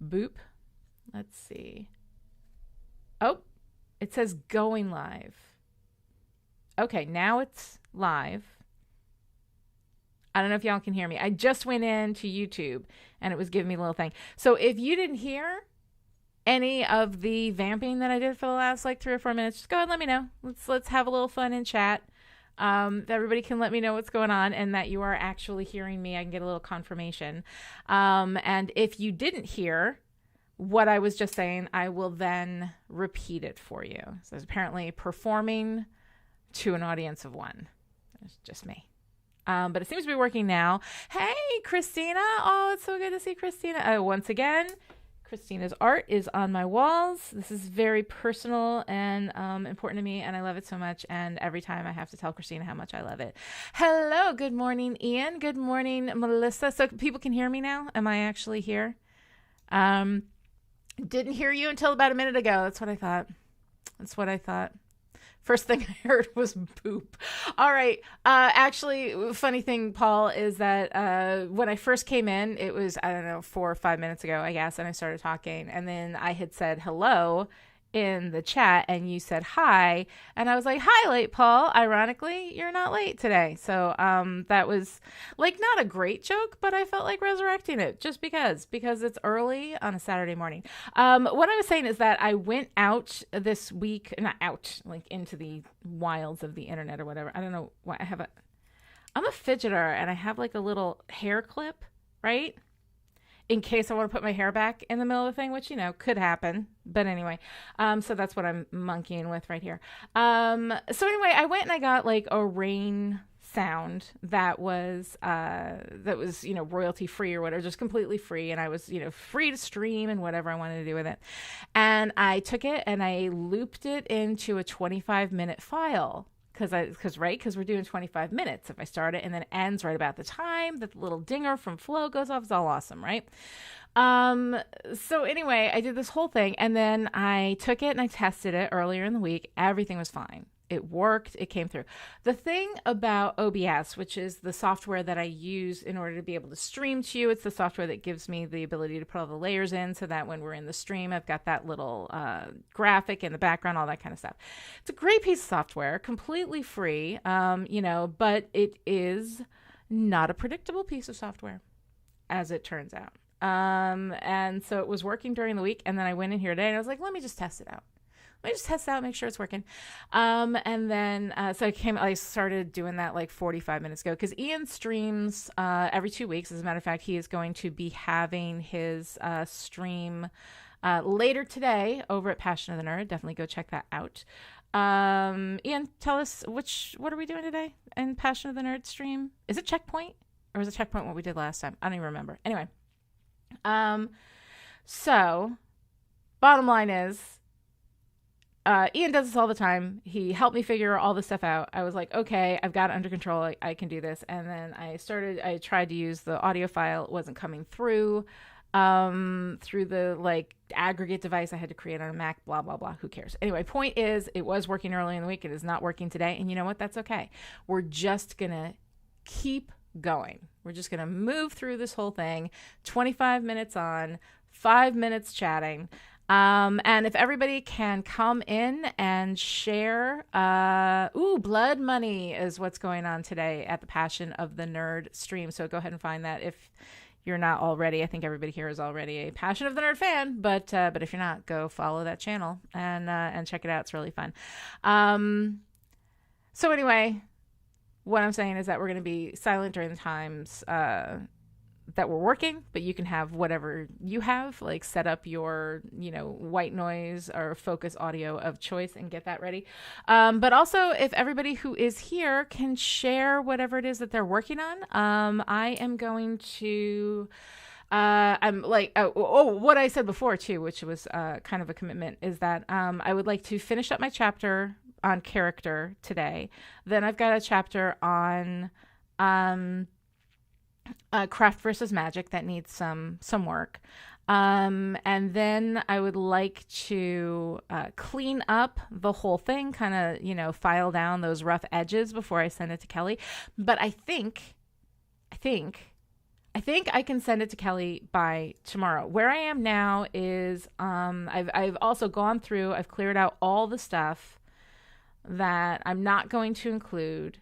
Boop. Let's see. Oh, it says going live. Okay, now it's live. I don't know if y'all can hear me. I just went into YouTube and it was giving me a little thing. So if you didn't hear any of the vamping that I did for the last like 3 or 4 minutes, just go ahead and let me know. Let's have a little fun in chat. Everybody can let me know what's going on and that you are actually hearing me. I can get a little confirmation. And if you didn't hear what I was just saying, I will then repeat it for you. So it's apparently performing to an audience of one. It's just me. But it seems to be working now. Hey, Christina. Oh, it's so good to see Christina. Once again, Christina's art is on my walls. This is very personal and important to me, and I love it so much. And every time I have to tell Christina how much I love it. Hello. Good morning, Ian. Good morning, Melissa. So people can hear me now? Am I actually here? Didn't hear you until about a minute ago. That's what I thought. First thing I heard was boop. All right. Actually, funny thing, Paul, is that when I first came in, it was, 4 or 5 minutes ago, I guess, and I started talking. And then I had said hello in the chat, and you said hi. And I was like, hi, late Paul. Ironically, you're not late today. So that was like not a great joke, but I felt like resurrecting it just because it's early on a Saturday morning. What I was saying is that I went out this week, not out, like into the wilds of the internet or whatever. I don't know why I'm a fidgeter and I have like a little hair clip, right? In case I want to put my hair back in the middle of the thing, which, could happen. But anyway, so that's what I'm monkeying with right here. So anyway, I went and I got like a rain sound that was royalty free or whatever, just completely free. And I was, free to stream and whatever I wanted to do with it. And I took it and I looped it into a 25-minute file. Because we're doing 25 minutes if I start it, and then it ends right about the time that the little dinger from Flow goes off. It's all awesome, right? So anyway, I did this whole thing, and then I took it and I tested it earlier in the week. Everything was fine. It worked. It came through. The thing about OBS, which is the software that I use in order to be able to stream to you, it's the software that gives me the ability to put all the layers in so that when we're in the stream, I've got that little graphic in the background, all that kind of stuff. It's a great piece of software, completely free, but it is not a predictable piece of software, as it turns out. And so it was working during the week, and then I went in here today, and I was like, let me just test it out. Make sure it's working. And then, so I started doing that like 45 minutes ago, because Ian streams every 2 weeks. As a matter of fact, he is going to be having his stream later today over at Passion of the Nerd. Definitely go check that out. Ian, tell us what are we doing today in Passion of the Nerd stream? Is it Checkpoint, or is it Checkpoint what we did last time? I don't even remember. Anyway, so bottom line is, Ian does this all the time. He helped me figure all this stuff out. I was like, okay, I've got it under control. I can do this. And then I tried to use the audio file. It wasn't coming through the like aggregate device I had to create on a Mac, blah, blah, blah. Who cares? Anyway, point is, it was working early in the week. It is not working today. And you know what? That's okay. We're just going to keep going. We're just going to move through this whole thing. 25 minutes on, 5 minutes chatting. And if everybody can come in and share, blood money is what's going on today at the Passion of the Nerd stream. So go ahead and find that if you're not already. I think everybody here is already a Passion of the Nerd fan, but if you're not, go follow that channel and check it out. It's really fun. So anyway, what I'm saying is that we're going to be silent during the times, that we're working, but you can have whatever you have, like set up your, white noise or focus audio of choice and get that ready. But also, if everybody who is here can share whatever it is that they're working on, I am going to, I'm like, what I said before too, which was kind of a commitment, is that I would like to finish up my chapter on character today. Then I've got a chapter on craft versus magic that needs some work. And then I would like to clean up the whole thing, kind of, file down those rough edges before I send it to Kelly. But I think I think I can send it to Kelly by tomorrow. Where I am now is I've also gone through, I've cleared out all the stuff that I'm not going to include.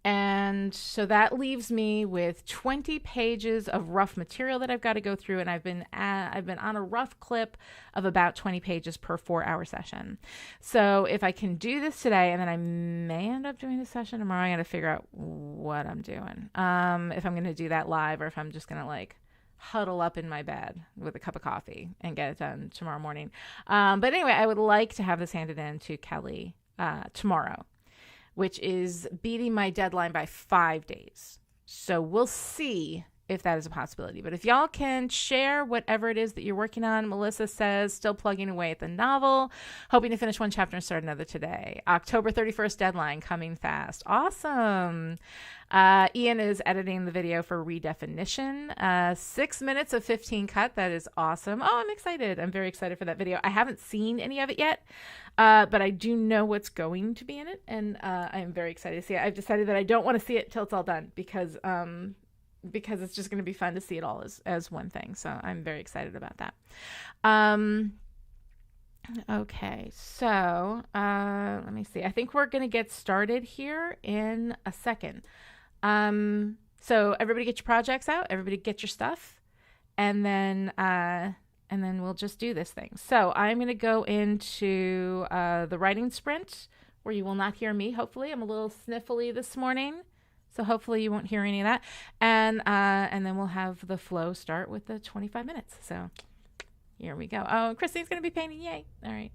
And so that leaves me with 20 pages of rough material that I've got to go through, and I've been on a rough clip of about 20 pages per 4-hour session. So if I can do this today, and then I may end up doing the session tomorrow, I got to figure out what I'm doing. If I'm going to do that live, or if I'm just going to like huddle up in my bed with a cup of coffee and get it done tomorrow morning. But anyway, I would like to have this handed in to Kelly tomorrow, which is beating my deadline by 5 days. So we'll see if that is a possibility. But if y'all can share whatever it is that you're working on. Melissa says, still plugging away at the novel, hoping to finish one chapter and start another today. October 31st deadline, coming fast. Awesome. Ian is editing the video for redefinition. 6 minutes of 15 cut. That is awesome. Oh, I'm excited. I'm very excited for that video. I haven't seen any of it yet, but I do know what's going to be in it, and I am very excited to see it. I've decided that I don't want to see it till it's all done because it's just going to be fun to see it all as one thing. So I'm very excited about that. Okay, so let me see. I think we're going to get started here in a second. So everybody get your projects out. Everybody get your stuff, and then we'll just do this thing. So I'm going to go into the writing sprint where you will not hear me. Hopefully, I'm a little sniffly this morning, so hopefully you won't hear any of that. And then we'll have the flow start with the 25 minutes. So here we go. Oh, Christine's going to be painting. Yay. All right.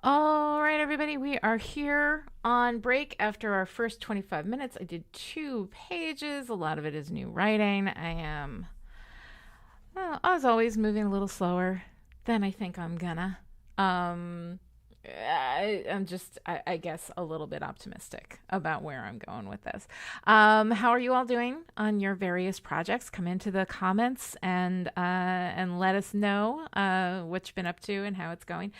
All right, everybody, we are here on break after our first 25 minutes. I did 2 pages. A lot of it is new writing. I am, well, as always, moving a little slower than I think I'm gonna. I'm just, I guess, a little bit optimistic about where I'm going with this. How are you all doing on your various projects? Come into the comments and let us know what you've been up to and how it's going.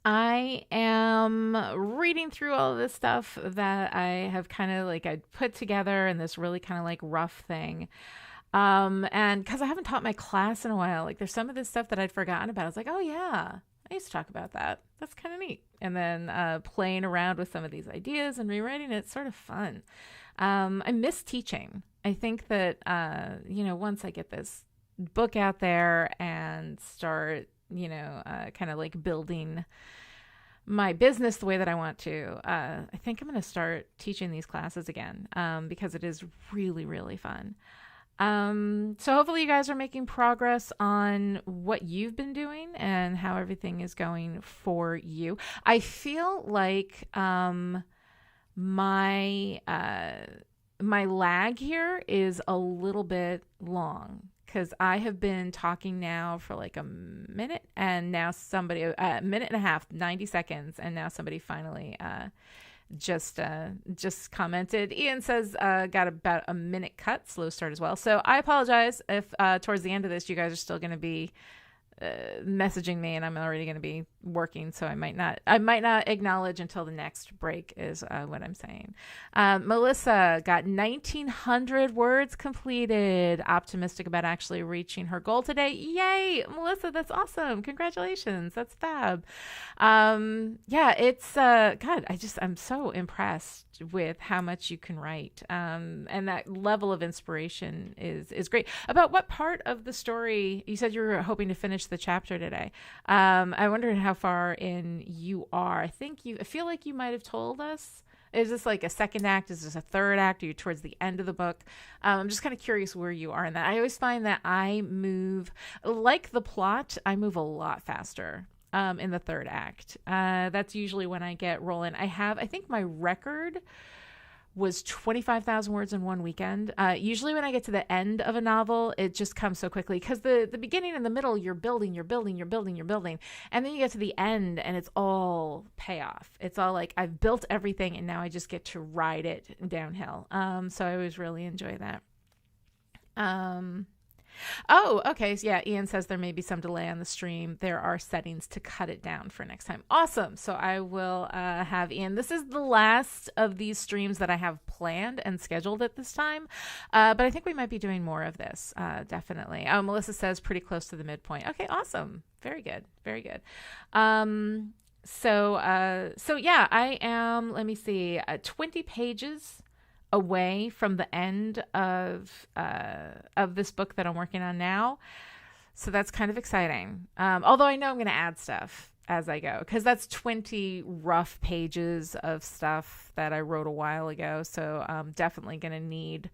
I am reading through all of this stuff that I have kind of like I put together in this really kind of like rough thing. And because I haven't taught my class in a while, like there's some of this stuff that I'd forgotten about. I was like, oh yeah, I used to talk about that. That's kind of neat. And then playing around with some of these ideas and rewriting it's sort of fun. I miss teaching. I think that, once I get this book out there and start, kind of like building my business the way that I want to, I think I'm going to start teaching these classes again because it is really, really fun. So hopefully you guys are making progress on what you've been doing and how everything is going for you. I feel like my lag here is a little bit long because I have been talking now for like a minute and now somebody, a minute and a half, 90 seconds. And now somebody finally, just commented. Ian says, got about a minute cut, slow start as well. So I apologize if towards the end of this, you guys are still going to be messaging me and I'm already going to be working. So I might not acknowledge until the next break is what I'm saying. Melissa got 1,900 words completed. Optimistic about actually reaching her goal today. Yay, Melissa, that's awesome. Congratulations. That's fab. Yeah, it's, God, I'm so impressed with how much you can write. And that level of inspiration is great. About what part of the story, you said you were hoping to finish the chapter today. I wondered how far in you are. I feel like you might have told us. Is this like a second act? Is this a third act? Are you towards the end of the book? I'm just kind of curious where you are in that. I always find that I move, like the plot, I move a lot faster in the third act. That's usually when I get rolling. I think my record was 25,000 words in one weekend. Usually when I get to the end of a novel, it just comes so quickly because the beginning and the middle, you're building. And then you get to the end and it's all payoff. It's all like, I've built everything and now I just get to ride it downhill. So I always really enjoy that. Oh, okay. So yeah, Ian says there may be some delay on the stream. There are settings to cut it down for next time. Awesome. So I will have Ian. This is the last of these streams that I have planned and scheduled at this time. But I think we might be doing more of this. Definitely. Oh, Melissa says pretty close to the midpoint. Okay, awesome. Very good. Very good. So yeah, I am, let me see, 20 pages away from the end of this book that I'm working on now. So that's kind of exciting. Although I know I'm going to add stuff as I go because that's 20 rough pages of stuff that I wrote a while ago. So I'm definitely going to need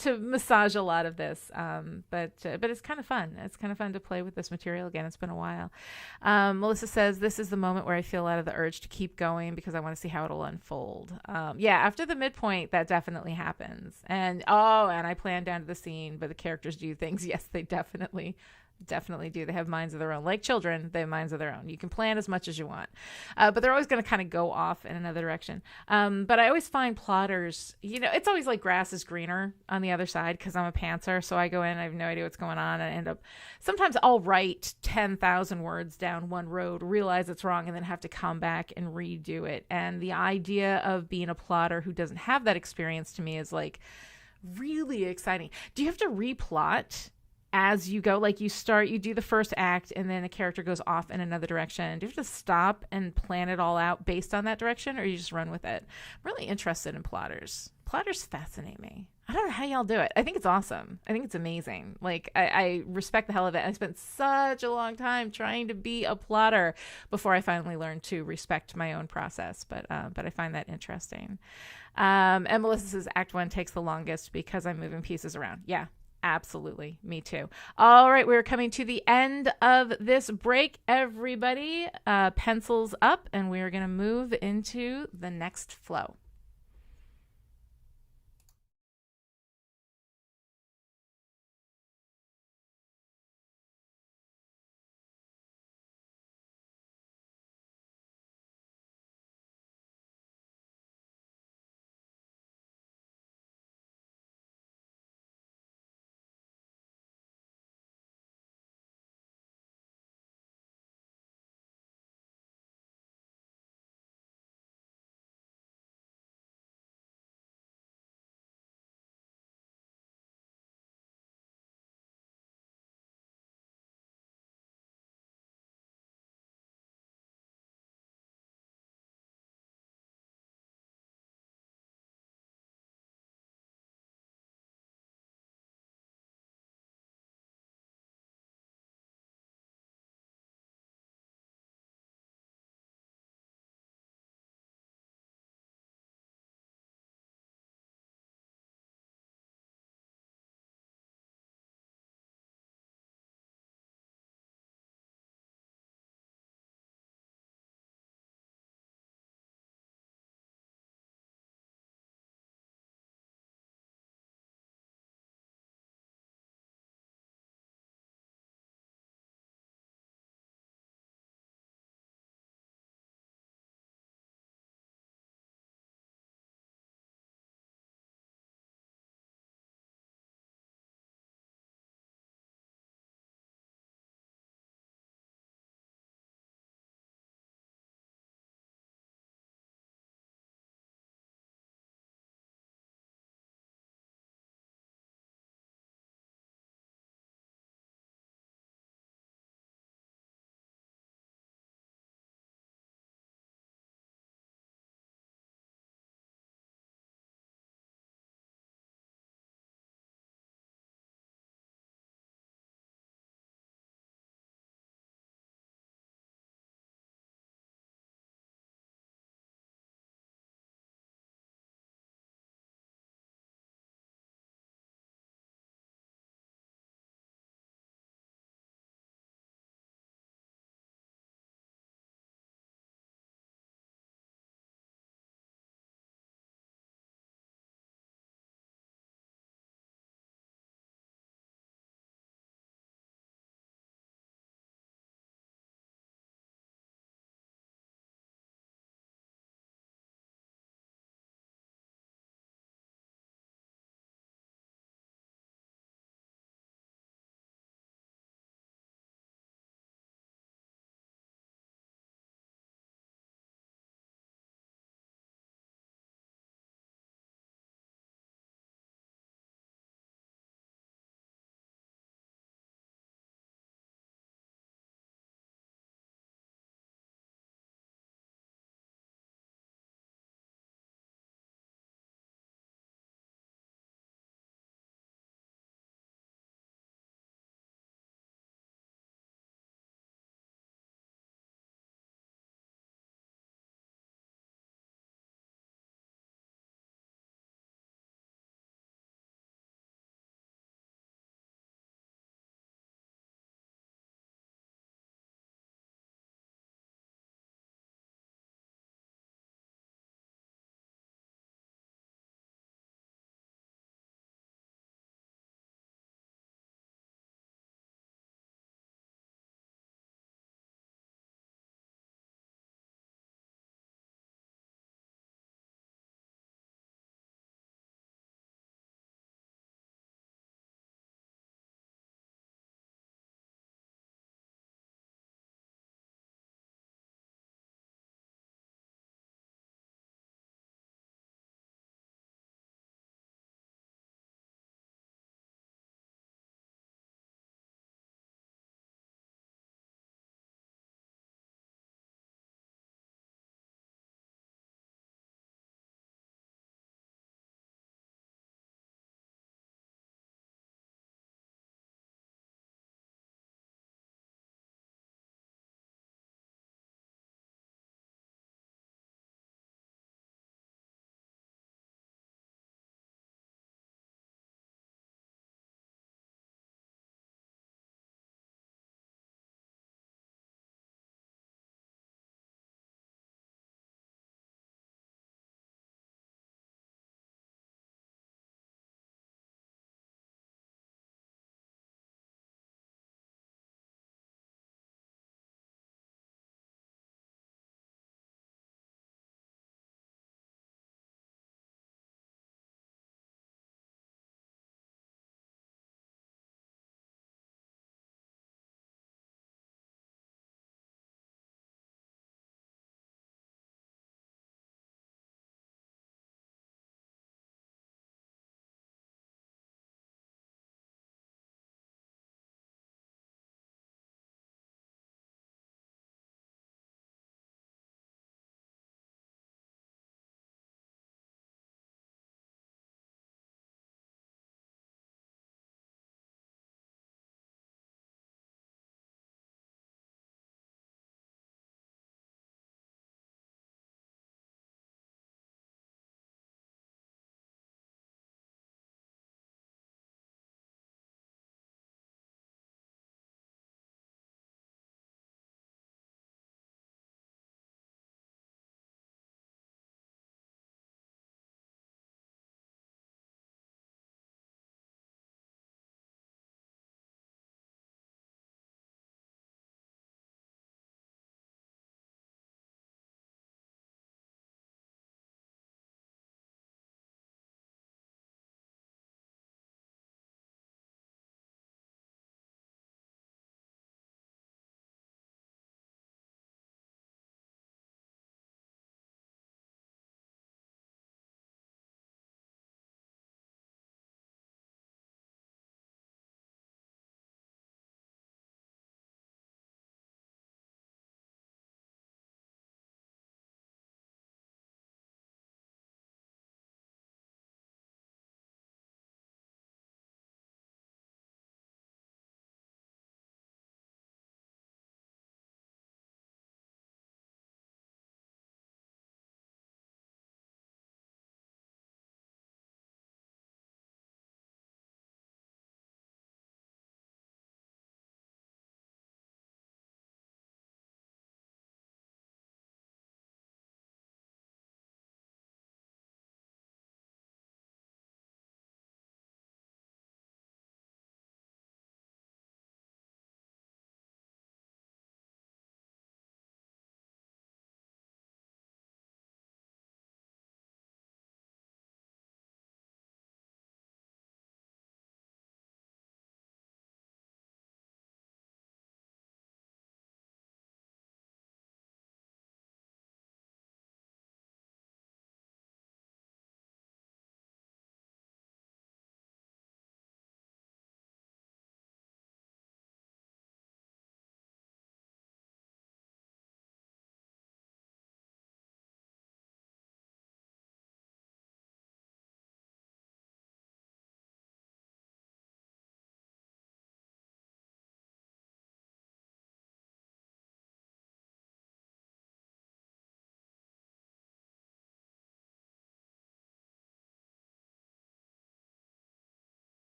to massage a lot of this. But it's kind of fun. It's kind of fun to play with this material again. It's been a while. Melissa says, this is the moment where I feel out of the urge to keep going because I want to see how it'll unfold. Yeah, after the midpoint, that definitely happens. And I plan down to the scene, but the characters do things. Yes, they definitely do. They have minds of their own. Like children, they have minds of their own. You can plan as much as you want, but they're always going to kind of go off in another direction. But I always find plotters, it's always like grass is greener on the other side because I'm a pantser. So I go in, I have no idea what's going on, and I end up, sometimes I'll write 10,000 words down one road, realize it's wrong, and then have to come back and redo it. And the idea of being a plotter who doesn't have that experience to me is like really exciting. Do you have to replot as you go? Like you do the first act and then a character goes off in another direction. Do you have to stop and plan it all out based on that direction, or you just run with it? I'm really interested in plotters. Plotters fascinate me. I don't know how y'all do it. I think it's awesome. I think it's amazing. Like I respect the hell of it. I spent such a long time trying to be a plotter before I finally learned to respect my own process. But I find that interesting. And Melissa says Act 1 takes the longest because I'm moving pieces around. Yeah. Absolutely. Me too. All right. We're coming to the end of this break, everybody. Pencils up, and we're going to move into the next flow.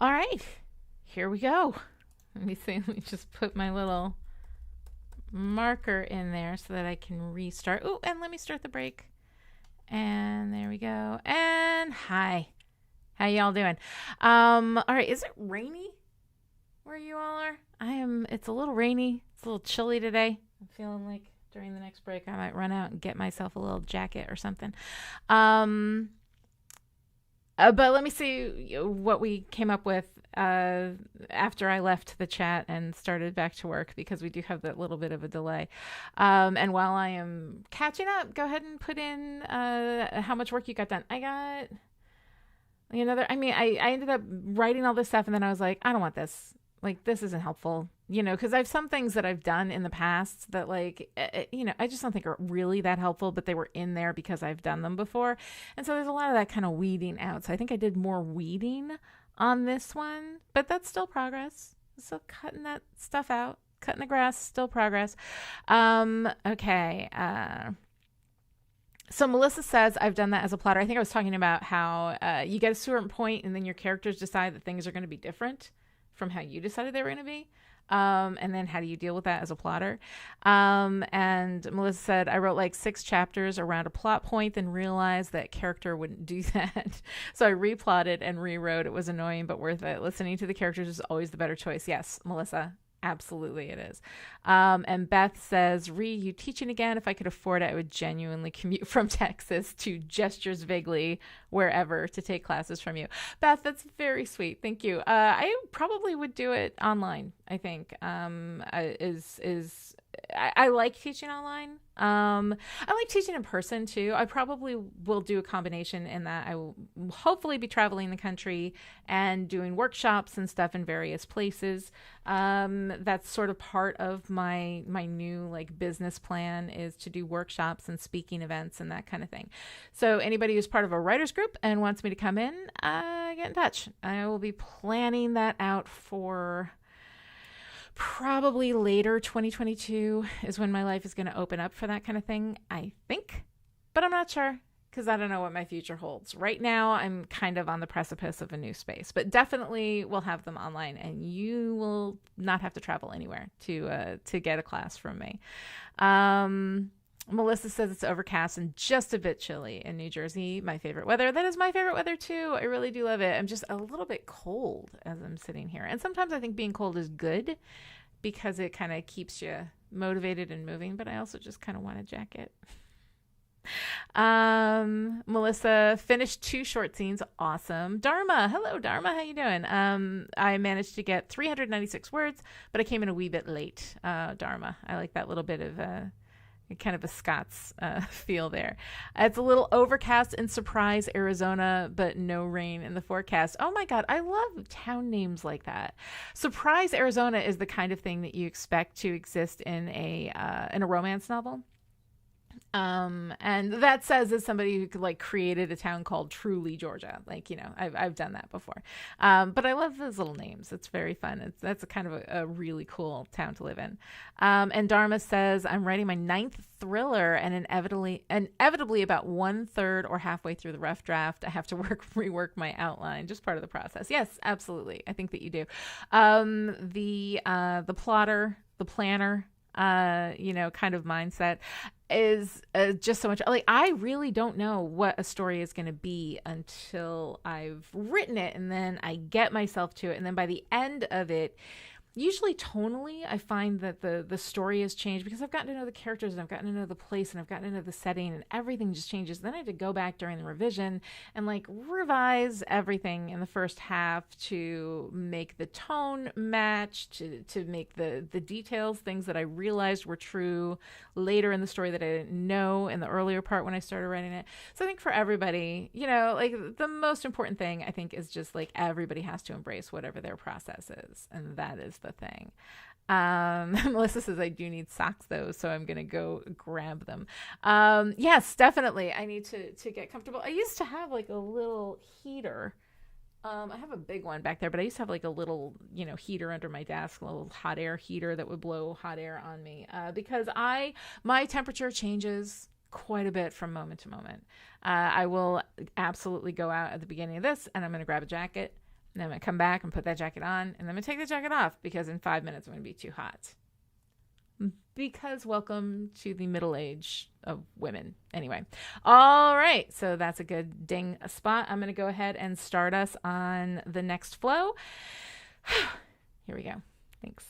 All right, here we go. Let me see. Let me just put my little marker in there so that I can restart. Oh, and let me start the break. And there we go. And hi. How y'all doing? All right, is it rainy where you all are? It's a little rainy. It's a little chilly today. I'm feeling like during the next break I might run out and get myself a little jacket or something. But let me see what we came up with after I left the chat and started back to work, because we do have that little bit of a delay. And while I am catching up, go ahead and put in how much work you got done. I got I ended up writing all this stuff, and then I was like, I don't want this. Like, this isn't helpful, because I have some things that I've done in the past that, like, I just don't think are really that helpful, but they were in there because I've done them before. And so there's a lot of that kind of weeding out. So I think I did more weeding on this one, but that's still progress. So cutting that stuff out, cutting the grass, still progress. Okay. So Melissa says, I've done that as a plotter. I think I was talking about how you get a certain point and then your characters decide that things are going to be different from how you decided they were going to be. And then how do you deal with that as a plotter? And Melissa said, I wrote like 6 chapters around a plot point, then realized that character wouldn't do that. So I replotted and rewrote. It was annoying, but worth it. Listening to the characters is always the better choice. Yes, Melissa. Absolutely it is. And Beth says, you teaching again? If I could afford it, I would genuinely commute from Texas to gestures vaguely wherever to take classes from you. Beth, that's very sweet. Thank you. I probably would do it online, I think. I like teaching online. I like teaching in person too. I probably will do a combination in that I will hopefully be traveling the country and doing workshops and stuff in various places. That's sort of part of my new like business plan, is to do workshops and speaking events and that kind of thing. So anybody who's part of a writer's group and wants me to come in, get in touch. I will be planning that out for probably later 2022 is when my life is going to open up for that kind of thing, I think. But I'm not sure, because I don't know what my future holds. Right now, I'm kind of on the precipice of a new space. But definitely we'll have them online, and you will not have to travel anywhere to get a class from me. Melissa says it's overcast and just a bit chilly in New Jersey. My favorite weather. That is my favorite weather too. I really do love it. I'm just a little bit cold as I'm sitting here. And sometimes I think being cold is good because it kind of keeps you motivated and moving. But I also just kind of want a jacket. Melissa finished 2 short scenes. Awesome. Dharma. Hello, Dharma. How you doing? I managed to get 396 words, but I came in a wee bit late. Dharma. I like that little bit of kind of a Scots feel there. It's a little overcast in Surprise, Arizona, but no rain in the forecast. Oh my God, I love town names like that. Surprise, Arizona is the kind of thing that you expect to exist in a romance novel. And that says as somebody who like created a town called Truly, Georgia. Like, I've done that before. But I love those little names. It's very fun. That's a kind of a really cool town to live in. And Dharma says, I'm writing my 9th thriller and inevitably about 1/3 or halfway through the rough draft, I have to rework my outline. Just part of the process. Yes, absolutely. I think that you do. The plotter, the planner, kind of mindset is just so much like, I really don't know what a story is going to be until I've written it, and then I get myself to it, and then by the end of it, usually tonally, I find that the story has changed because I've gotten to know the characters and I've gotten to know the place and I've gotten to know the setting, and everything just changes. Then I had to go back during the revision and like revise everything in the first half to make the tone match, to make the details, things that I realized were true later in the story that I didn't know in the earlier part when I started writing it. So I think for everybody, like the most important thing I think is just like everybody has to embrace whatever their process is, and that is the thing. Melissa says I do need socks though, so I'm gonna go grab them. Yes, definitely. I need to get comfortable. I used to have like a little heater. I have a big one back there, but I used to have like a little, heater under my desk, a little hot air heater that would blow hot air on me, because my temperature changes quite a bit from moment to moment. I will absolutely go out at the beginning of this and I'm going to grab a jacket. And then I'm going to come back and put that jacket on. And then I'm going to take the jacket off because in 5 minutes I'm going to be too hot. Because welcome to the middle age of women. Anyway. All right. So that's a good ding spot. I'm going to go ahead and start us on the next flow. Here we go. Thanks.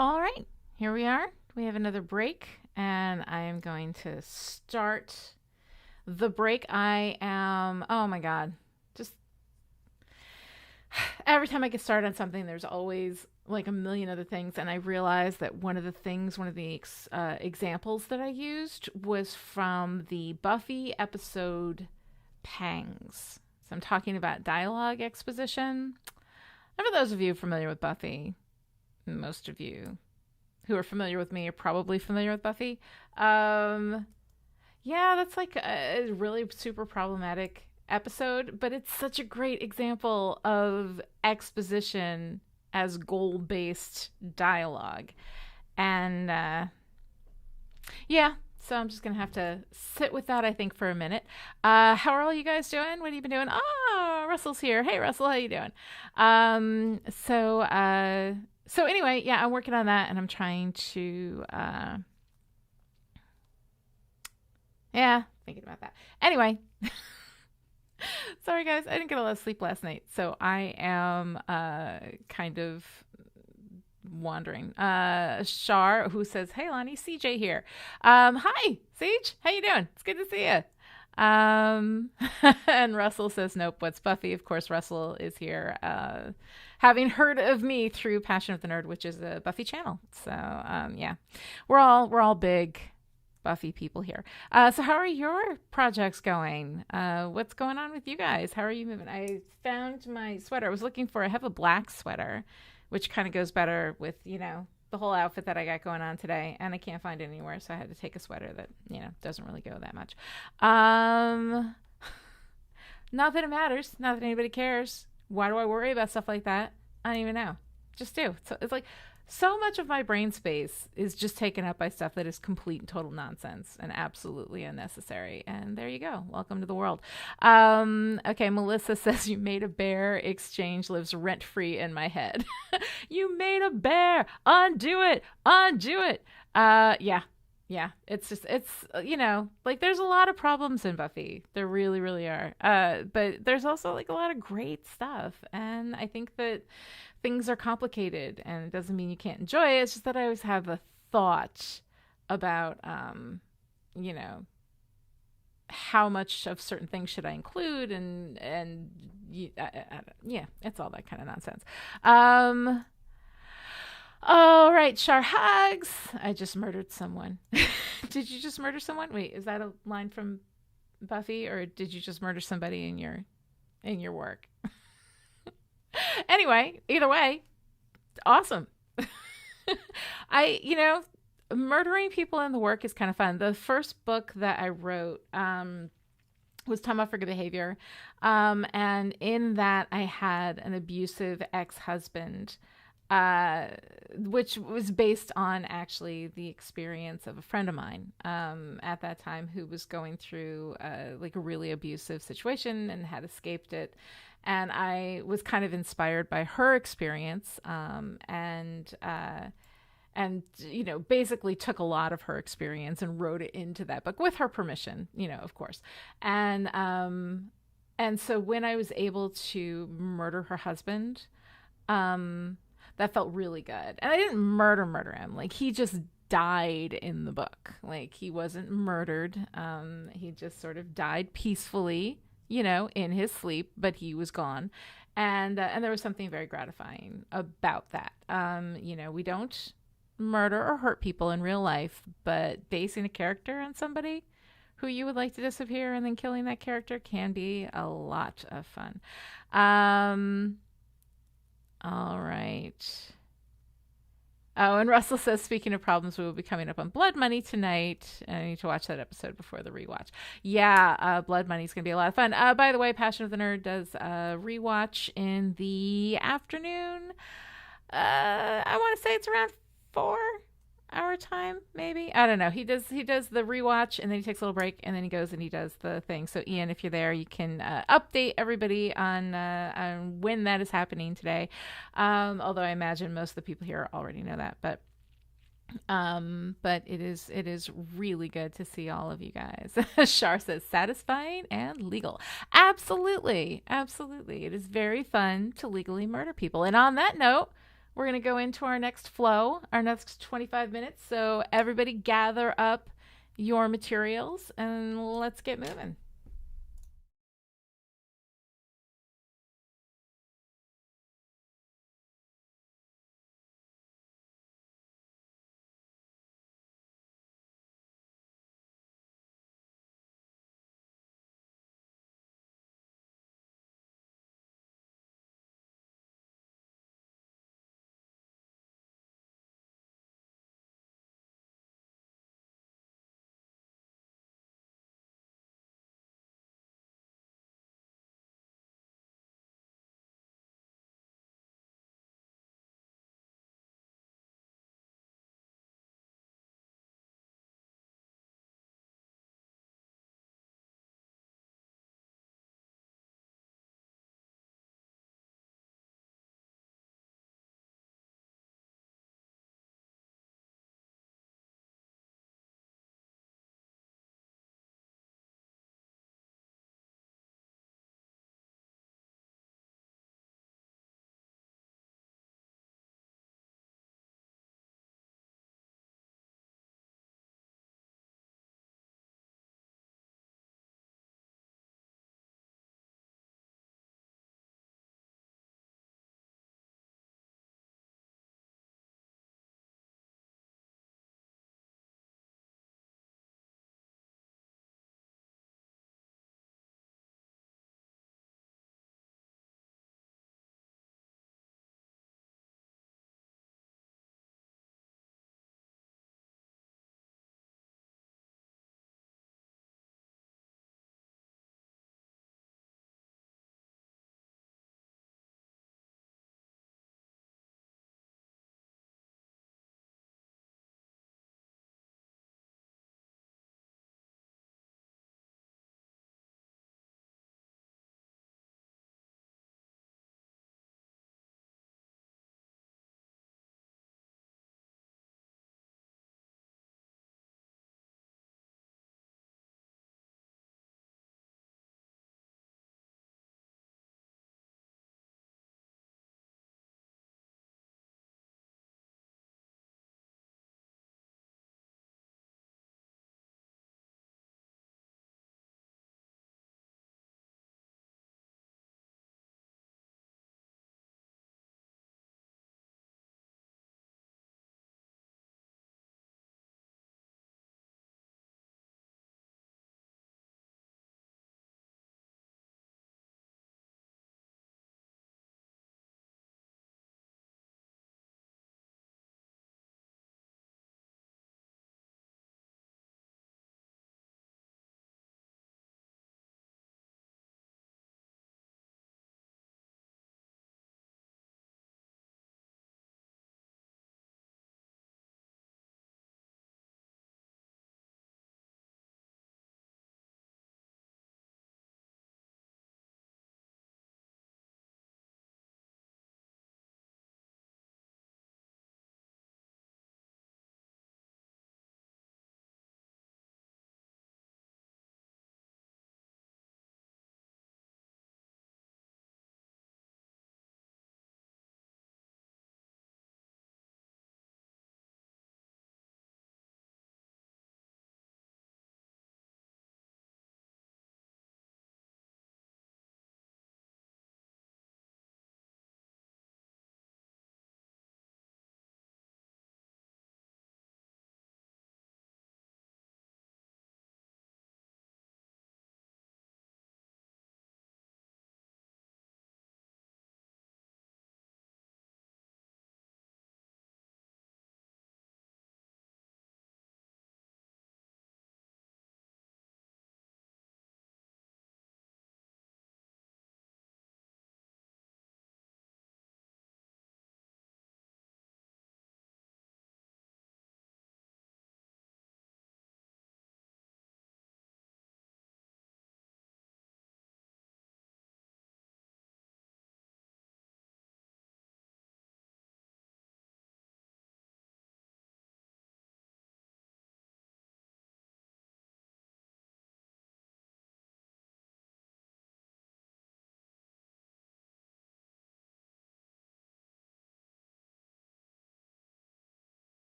All right, here we are. We have another break, and I am going to start the break. Oh my God, just every time I get started on something, there's always like a million other things. And I realized that one of the examples that I used was from the Buffy episode Pangs. So I'm talking about dialogue exposition. And for those of you familiar with Buffy, most of you who are familiar with me are probably familiar with Buffy. Yeah, that's like a really super problematic episode, but it's such a great example of exposition as goal-based dialogue. And yeah, so I'm just going to have to sit with that, I think, for a minute. How are all you guys doing? What have you been doing? Oh, Russell's here. Hey, Russell, how you doing? So anyway, yeah, I'm working on that, and I'm trying to, thinking about that. Anyway, sorry guys, I didn't get a lot of sleep last night, so I am kind of wandering. Shar, who says, "Hey, Lani, CJ here." Hi, Sage. How you doing? It's good to see you. And Russell says, "Nope, what's Buffy?" Of course, Russell is here, having heard of me through Passion of the Nerd, which is a Buffy channel. So, yeah, we're all big Buffy people here. So how are your projects going? What's going on with you guys? How are you moving? I found my sweater. I was looking for, I have a black sweater, which kind of goes better with, the whole outfit that I got going on today, and I can't find it anywhere, so I had to take a sweater that, doesn't really go that much. Not that it matters, not that anybody cares. Why do I worry about stuff like that? I don't even know. Just do. So it's like so much of my brain space is just taken up by stuff that is complete and total nonsense and absolutely unnecessary. And there you go. Welcome to the world. Okay, Melissa says, "You made a bear exchange lives rent-free in my head." You made a bear. Undo it. Undo it. Yeah. It's just, like there's a lot of problems in Buffy. There really, really are. But there's also like a lot of great stuff. And I think that things are complicated, and it doesn't mean you can't enjoy it. It's just that I always have a thought about, how much of certain things should I include, and yeah, it's all that kind of nonsense. All right, Char hugs. I just murdered someone. Did you just murder someone? Wait, is that a line from Buffy, or did you just murder somebody in your work? Anyway, either way, awesome. Murdering people in the work is kind of fun. The first book that I wrote was Time Off for Good Behavior. And in that I had an abusive ex-husband, which was based on actually the experience of a friend of mine at that time who was going through like a really abusive situation and had escaped it. And I was kind of inspired by her experience, and basically took a lot of her experience and wrote it into that book with her permission, of course. And so when I was able to murder her husband, that felt really good. And I didn't murder him. Like, he just died in the book. Like, he wasn't murdered. He just sort of died peacefully, in his sleep, but he was gone. And there was something very gratifying about that. We don't murder or hurt people in real life, but basing a character on somebody who you would like to disappear and then killing that character can be a lot of fun. All right. Oh, and Russell says, speaking of problems, we will be coming up on Blood Money tonight. And I need to watch that episode before the rewatch. Yeah, Blood Money is going to be a lot of fun. By the way, Passion of the Nerd does a rewatch in the afternoon. I want to say it's around 4 hour time, maybe. I don't know. He does the rewatch, and then he takes a little break, and then he goes and he does the thing. So Ian, if you're there, you can update everybody on when that is happening today. Although I imagine most of the people here already know that, but it is really good to see all of you guys. Shar says, satisfying and legal. Absolutely. It is very fun to legally murder people. And on that note, we're going to go into our next flow, our next 25 minutes. So everybody gather up your materials and let's get moving.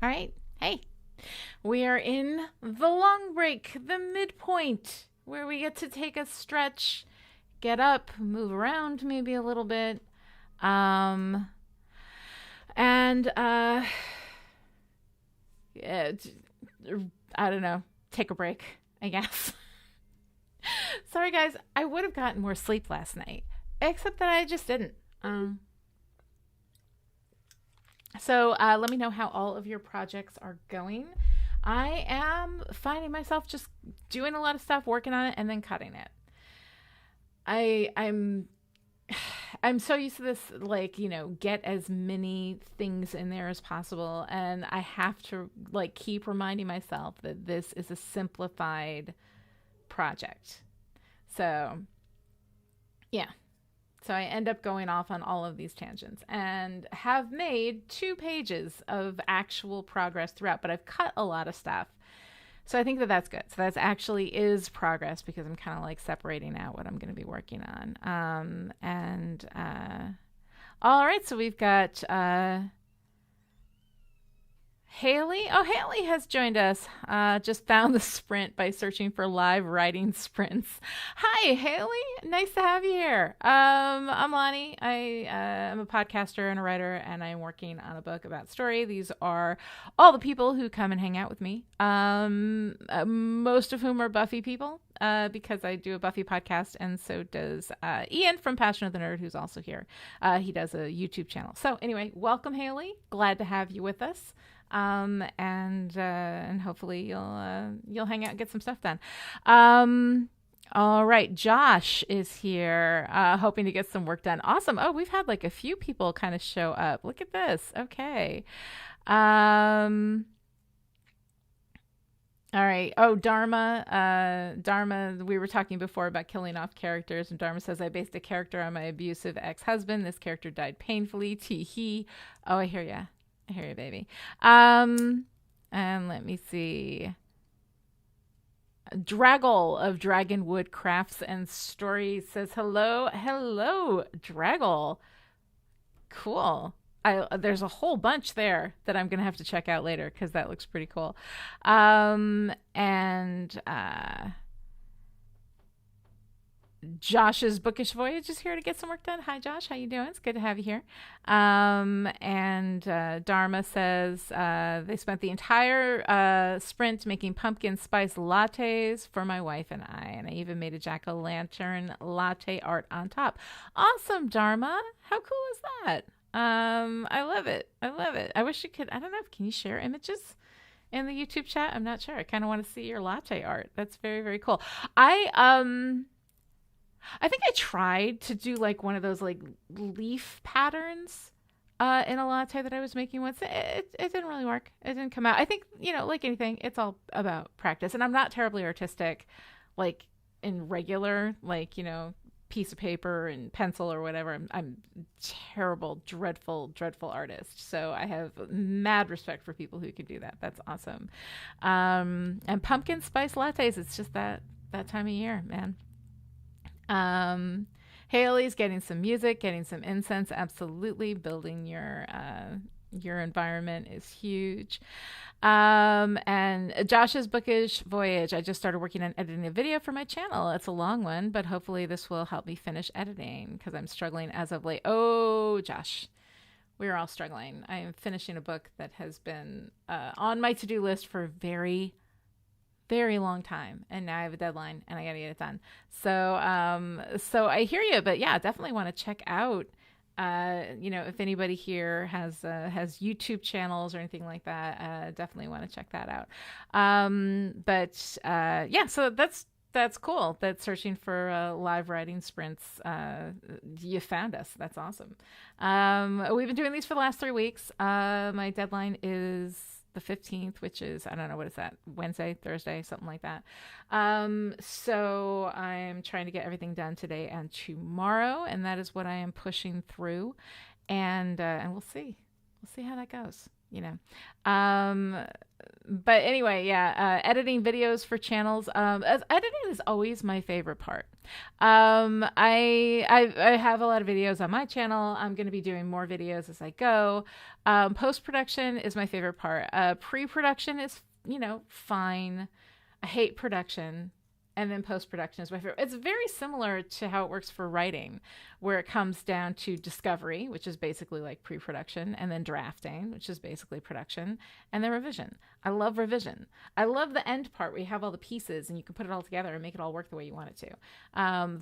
All right. Hey, we are in the long break, the midpoint, where we get to take a stretch, get up, move around maybe a little bit, and yeah, I don't know, take a break, I guess. Sorry, guys, I would have gotten more sleep last night, except that I just didn't. So let me know how all of your projects are going. I am finding myself just doing a lot of stuff, working on it, and then cutting it. I'm so used to this, like, get as many things in there as possible, and I have to like keep reminding myself that this is a simplified project. So yeah. So I end up going off on all of these tangents and have made 2 pages of actual progress throughout, but I've cut a lot of stuff. So I think that that's good. So that's actually is progress because I'm kind of like separating out what I'm going to be working on. All right. So we've got Haley. Oh, Haley has joined us. Just found the sprint by searching for live writing sprints. Hi, Haley. Nice to have you here. I'm Lani. I am a podcaster and a writer, and I'm working on a book about story. These are all the people who come and hang out with me. Most of whom are Buffy people, because I do a Buffy podcast, and so does Ian from Passion of the Nerd, who's also here. He does a YouTube channel. So anyway, welcome, Haley. Glad to have you with us. And hopefully you'll hang out and get some stuff done. All right, Josh is here, hoping to get some work done. Awesome. Oh, we've had like a few people kind of show up. Look at this. Okay. All right. Oh, Dharma, we were talking before about killing off characters, and Dharma says, I based a character on my abusive ex-husband. This character died painfully. Tee-hee. Oh, I hear ya. I hear you, baby. And let me see. Draggle of Dragonwood Crafts and Stories says, hello, Draggle. Cool. There's a whole bunch there that I'm going to have to check out later because that looks pretty cool. Josh's Bookish Voyage is here to get some work done. Hi, Josh. How you doing? It's good to have you here. Dharma says they spent the entire sprint making pumpkin spice lattes for my wife and I even made a jack-o'-lantern latte art on top. Awesome, Dharma. How cool is that? I love it. I wish you could. I don't know. Can you share images in the YouTube chat? I'm not sure. I kind of want to see your latte art. That's very, very cool. I think I tried to do like one of those like leaf patterns in a latte that I was making once. It didn't really work. It didn't come out. I think, like anything, it's all about practice. And I'm not terribly artistic, like in regular, like, piece of paper and pencil or whatever. I'm terrible, dreadful artist. So I have mad respect for people who can do that. That's awesome. And pumpkin spice lattes, it's just that time of year, man. Haley's getting some music, getting some incense. Absolutely. Building your environment is huge. And Josh's Bookish Voyage. I just started working on editing a video for my channel. It's a long one, but hopefully this will help me finish editing because I'm struggling as of late. Oh, Josh, we're all struggling. I am finishing a book that has been on my to-do list for a very, very long time, and now I have a deadline and I gotta get it done. So I hear you, but yeah, definitely want to check out if anybody here has YouTube channels or anything like that, definitely want to check that out. So that's cool. That searching for live writing sprints, you found us. That's awesome. We've been doing these for the last 3 weeks. My deadline is the 15th, which is, I don't know, what is that? Wednesday, Thursday, something like that. So I'm trying to get everything done today and tomorrow, and that is what I am pushing through. And we'll see how that goes. you know. But anyway, yeah, editing videos for channels. Editing is always my favorite part. I have a lot of videos on my channel. I'm going to be doing more videos as I go. Post-production is my favorite part. Pre-production is, you know, fine. I hate production. And then post-production is my favorite. It's very similar to how it works for writing, where it comes down to discovery, which is basically like pre-production, and then drafting, which is basically production, and then revision. I love revision. I love the end part where you have all the pieces and you can put it all together and make it all work the way you want it to.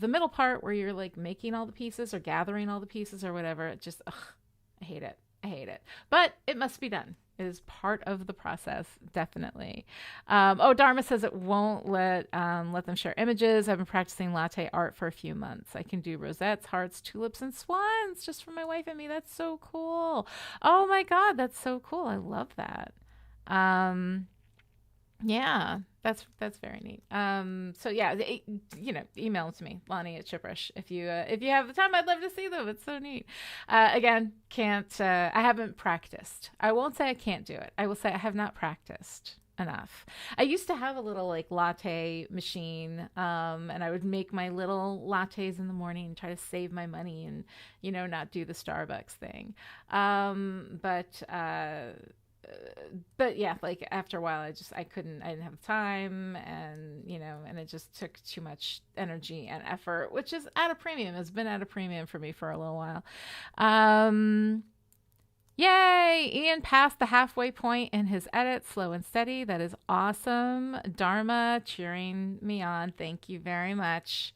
The middle part where you're like making all the pieces or gathering all the pieces or whatever, it just, I hate it. I hate it. But it must be done. It is part of the process, definitely. Dharma says it won't let them share images. I've been practicing latte art for a few months. I can do rosettes, hearts, tulips, and swans just for my wife and me. That's so cool. Oh my God, that's so cool. I love that. Yeah, that's very neat. So yeah, you know, email to me, Lani at Chipperish. If you have the time, I'd love to see them. It's so neat. Again, I haven't practiced. I won't say I can't do it. I will say I have not practiced enough. I used to have a little like latte machine, and I would make my little lattes in the morning and try to save my money and, you know, not do the Starbucks thing. But yeah, like after a while, I didn't have time, and, you know, and it just took too much energy and effort, which is at a premium. It's been at a premium for me for a little while. Yay! Ian passed the halfway point in his edit, slow and steady. That is awesome. Dharma cheering me on. Thank you very much.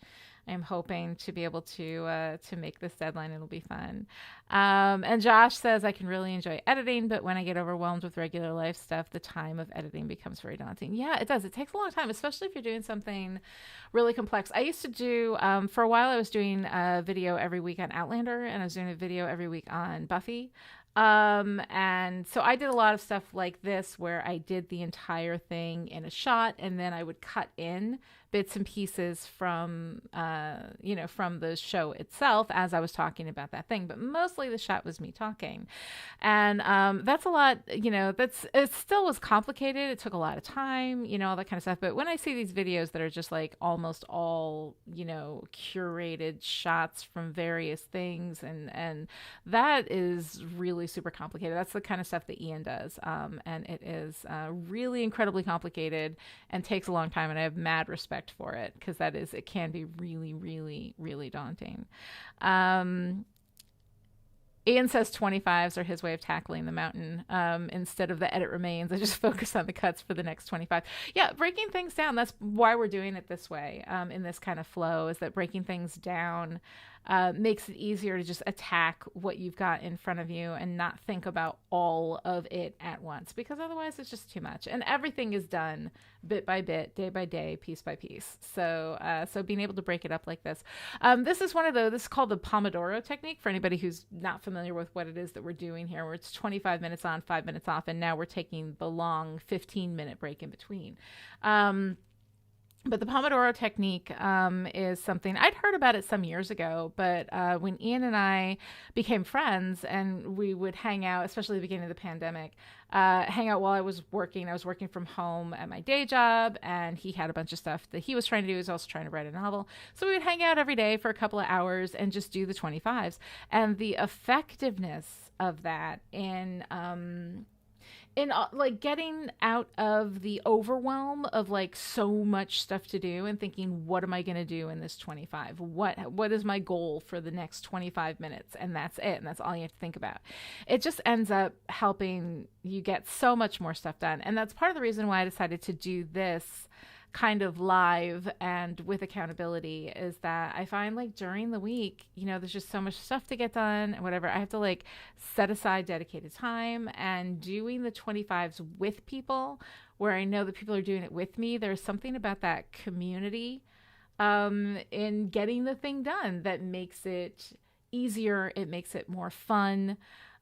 I'm hoping to be able to make this deadline. It'll be fun. And Josh says, I can really enjoy editing, but when I get overwhelmed with regular life stuff, the time of editing becomes very daunting. Yeah, it does. It takes a long time, especially if you're doing something really complex. I used to do, for a while, I was doing a video every week on Outlander, and I was doing a video every week on Buffy. And so I did a lot of stuff like this where I did the entire thing in a shot, and then I would cut in bits and pieces from, from the show itself as I was talking about that thing. But mostly the shot was me talking. And that's a lot, it still was complicated. It took a lot of time, all that kind of stuff. But when I see these videos that are just like almost all, curated shots from various things, and that is really super complicated. That's the kind of stuff that Ian does. And it is really incredibly complicated and takes a long time. And I have mad respect for it, because it can be really, really, really daunting. Ian says 25s are his way of tackling the mountain. Instead of the edit remains, I just focus on the cuts for the next 25. Yeah, breaking things down. That's why we're doing it this way, in this kind of flow, is that breaking things down makes it easier to just attack what you've got in front of you and not think about all of it at once, because otherwise it's just too much. And everything is done bit by bit, day by day, piece by piece. So being able to break it up like this. This is this is called the Pomodoro Technique, for anybody who's not familiar with what it is that we're doing here, where it's 25 minutes on, 5 minutes off, and now we're taking the long 15-minute break in between. But the Pomodoro Technique is something I'd heard about it some years ago, but when Ian and I became friends and we would hang out, especially at the beginning of the pandemic, hang out while I was working from home at my day job, and he had a bunch of stuff that he was trying to do. He was also trying to write a novel. So we would hang out every day for a couple of hours and just do the 25s. And the effectiveness of that in like getting out of the overwhelm of like so much stuff to do and thinking, what am I going to do in this 25? What is my goal for the next 25 minutes? And that's it. And that's all you have to think about. It just ends up helping you get so much more stuff done. And that's part of the reason why I decided to do this kind of live and with accountability, is that I find like during the week, there's just so much stuff to get done and whatever. I have to like set aside dedicated time, and doing the 25s with people where I know that people are doing it with me. There's something about that community in getting the thing done that makes it easier. It makes it more fun.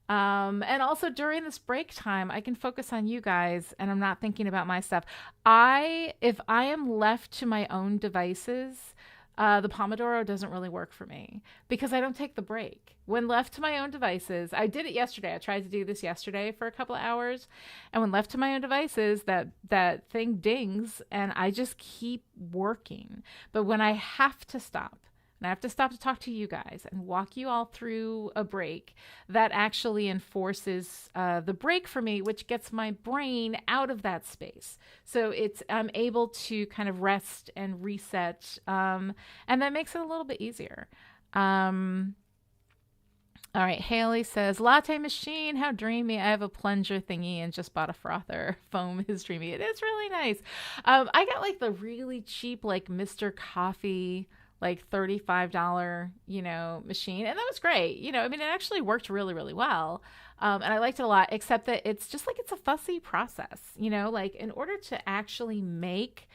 And also during this break time, I can focus on you guys, and I'm not thinking about my stuff. If I am left to my own devices, The Pomodoro doesn't really work for me because I don't take the break. When left to my own devices, I did it yesterday. I tried to do this yesterday for a couple of hours. And when left to my own devices, that thing dings and I just keep working. But when I have to stop, and I have to stop to talk to you guys and walk you all through a break, that actually enforces the break for me, which gets my brain out of that space. So I'm able to kind of rest and reset, and that makes it a little bit easier. All right, Haley says, latte machine, how dreamy. I have a plunger thingy and just bought a frother. Foam is dreamy. It is really nice. I got like the really cheap, like Mr. Coffee, like $35, machine. And that was great. I mean, it actually worked really, really well. And I liked it a lot, except that it's just like, it's a fussy process, like in order to actually make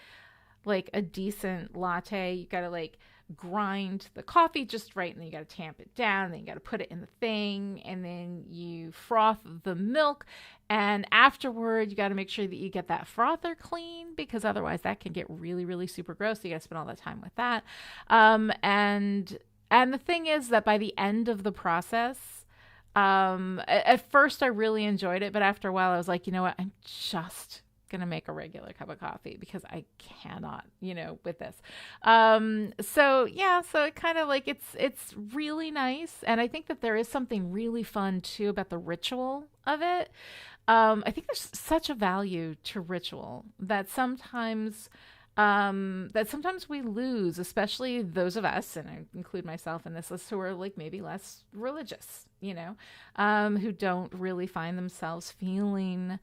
like a decent latte, you got to like grind the coffee just right, and then you got to tamp it down, and then you got to put it in the thing, and then you froth the milk, and afterward you got to make sure that you get that frother clean, because otherwise that can get really, really super gross. So you got to spend all that time with that, and the thing is that by the end of the process, at first I really enjoyed it, but after a while I was like, you know what, I'm just gonna make a regular cup of coffee because I cannot, with this. So it kind of like, it's really nice. And I think that there is something really fun too about the ritual of it. I think there's such a value to ritual that sometimes we lose, especially those of us, and I include myself in this list, who are like maybe less religious, who don't really find themselves feeling,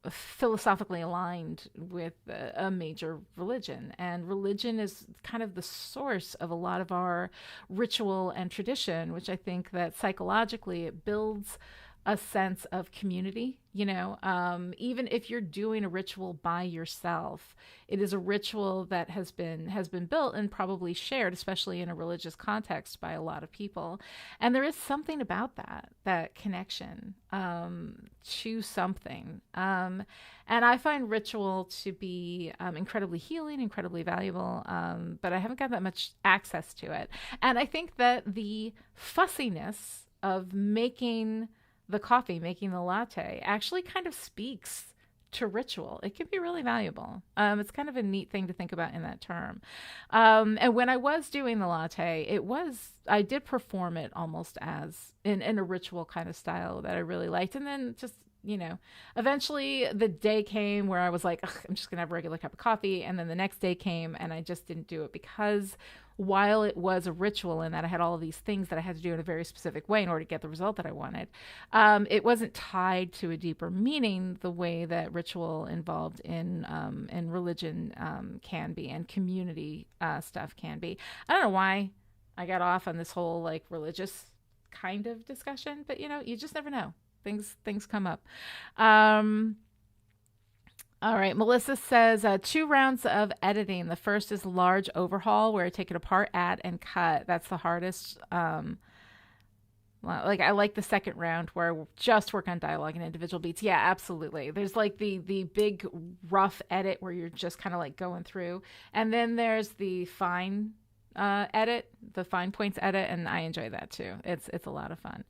philosophically aligned with a major religion. And religion is kind of the source of a lot of our ritual and tradition, which I think that psychologically it builds a sense of community. Even if you're doing a ritual by yourself, it is a ritual that has been built and probably shared, especially in a religious context, by a lot of people. And there is something about that connection to something. And I find ritual to be incredibly healing, incredibly valuable, but I haven't got that much access to it. And I think that the fussiness of making the coffee, making the latte, actually kind of speaks to ritual. It can be really valuable. It's kind of a neat thing to think about in that term. And when I was doing the latte, I did perform it almost as in a ritual kind of style that I really liked. And then just, eventually the day came where I was like, I'm just gonna have a regular cup of coffee. And then the next day came and I just didn't do it, because while it was a ritual and that I had all of these things that I had to do in a very specific way in order to get the result that I wanted, it wasn't tied to a deeper meaning the way that ritual involved in religion can be, and community stuff can be. I don't know why I got off on this whole like religious kind of discussion, but you just never know. Things come up. All right. Melissa says 2 rounds of editing. The first is large overhaul where I take it apart, add, and cut. That's the hardest. I like the second round where I just work on dialogue and individual beats. Yeah, absolutely. There's like the big rough edit where you're just kind of like going through. And then there's the fine edit, the fine points edit. And I enjoy that too. It's a lot of fun.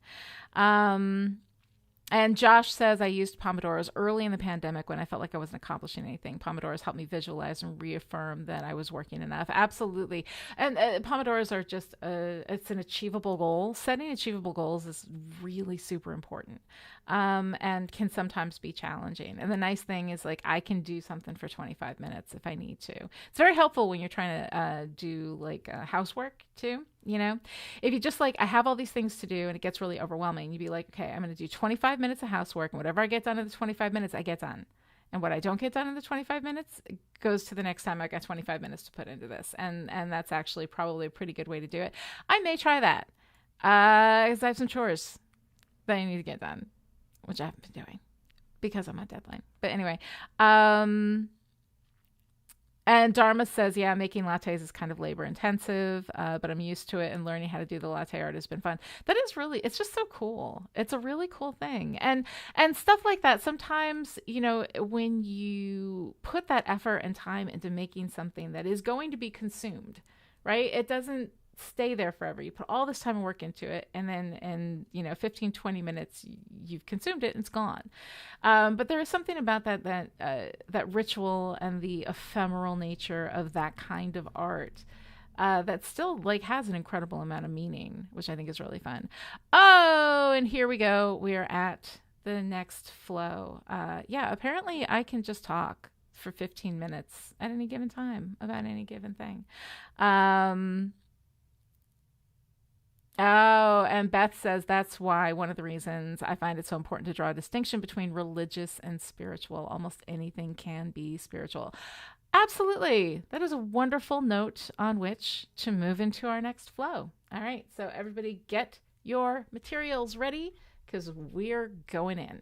And Josh says, I used Pomodoros early in the pandemic when I felt like I wasn't accomplishing anything. Pomodoros helped me visualize and reaffirm that I was working enough. Absolutely. And Pomodoros are just, it's an achievable goal. Setting achievable goals is really super important, and can sometimes be challenging. And the nice thing is, like, I can do something for 25 minutes if I need to. It's very helpful when you're trying to do like housework too. If you just like, I have all these things to do and it gets really overwhelming, you'd be like, okay, I'm going to do 25 minutes of housework, and whatever I get done in the 25 minutes, I get done. And what I don't get done in the 25 minutes goes to the next time I got 25 minutes to put into this. And that's actually probably a pretty good way to do it. I may try that because I have some chores that I need to get done, which I haven't been doing because I'm on deadline. But anyway, And Dharma says, yeah, making lattes is kind of labor intensive, but I'm used to it, and learning how to do the latte art has been fun. That is really, it's just so cool. It's a really cool thing. And stuff like that. Sometimes, when you put that effort and time into making something that is going to be consumed, right? It doesn't stay there forever. You put all this time and work into it, and then in 15, 20 minutes you've consumed it and it's gone. But there is something about that ritual and the ephemeral nature of that kind of art that still like has an incredible amount of meaning, which I think is really fun. Oh, and here we go. We are at the next flow. Yeah, apparently I can just talk for 15 minutes at any given time about any given thing. Oh, and Beth says that's why one of the reasons I find it so important to draw a distinction between religious and spiritual. Almost anything can be spiritual. Absolutely. That is a wonderful note on which to move into our next flow. All right, so everybody get your materials ready because we're going in.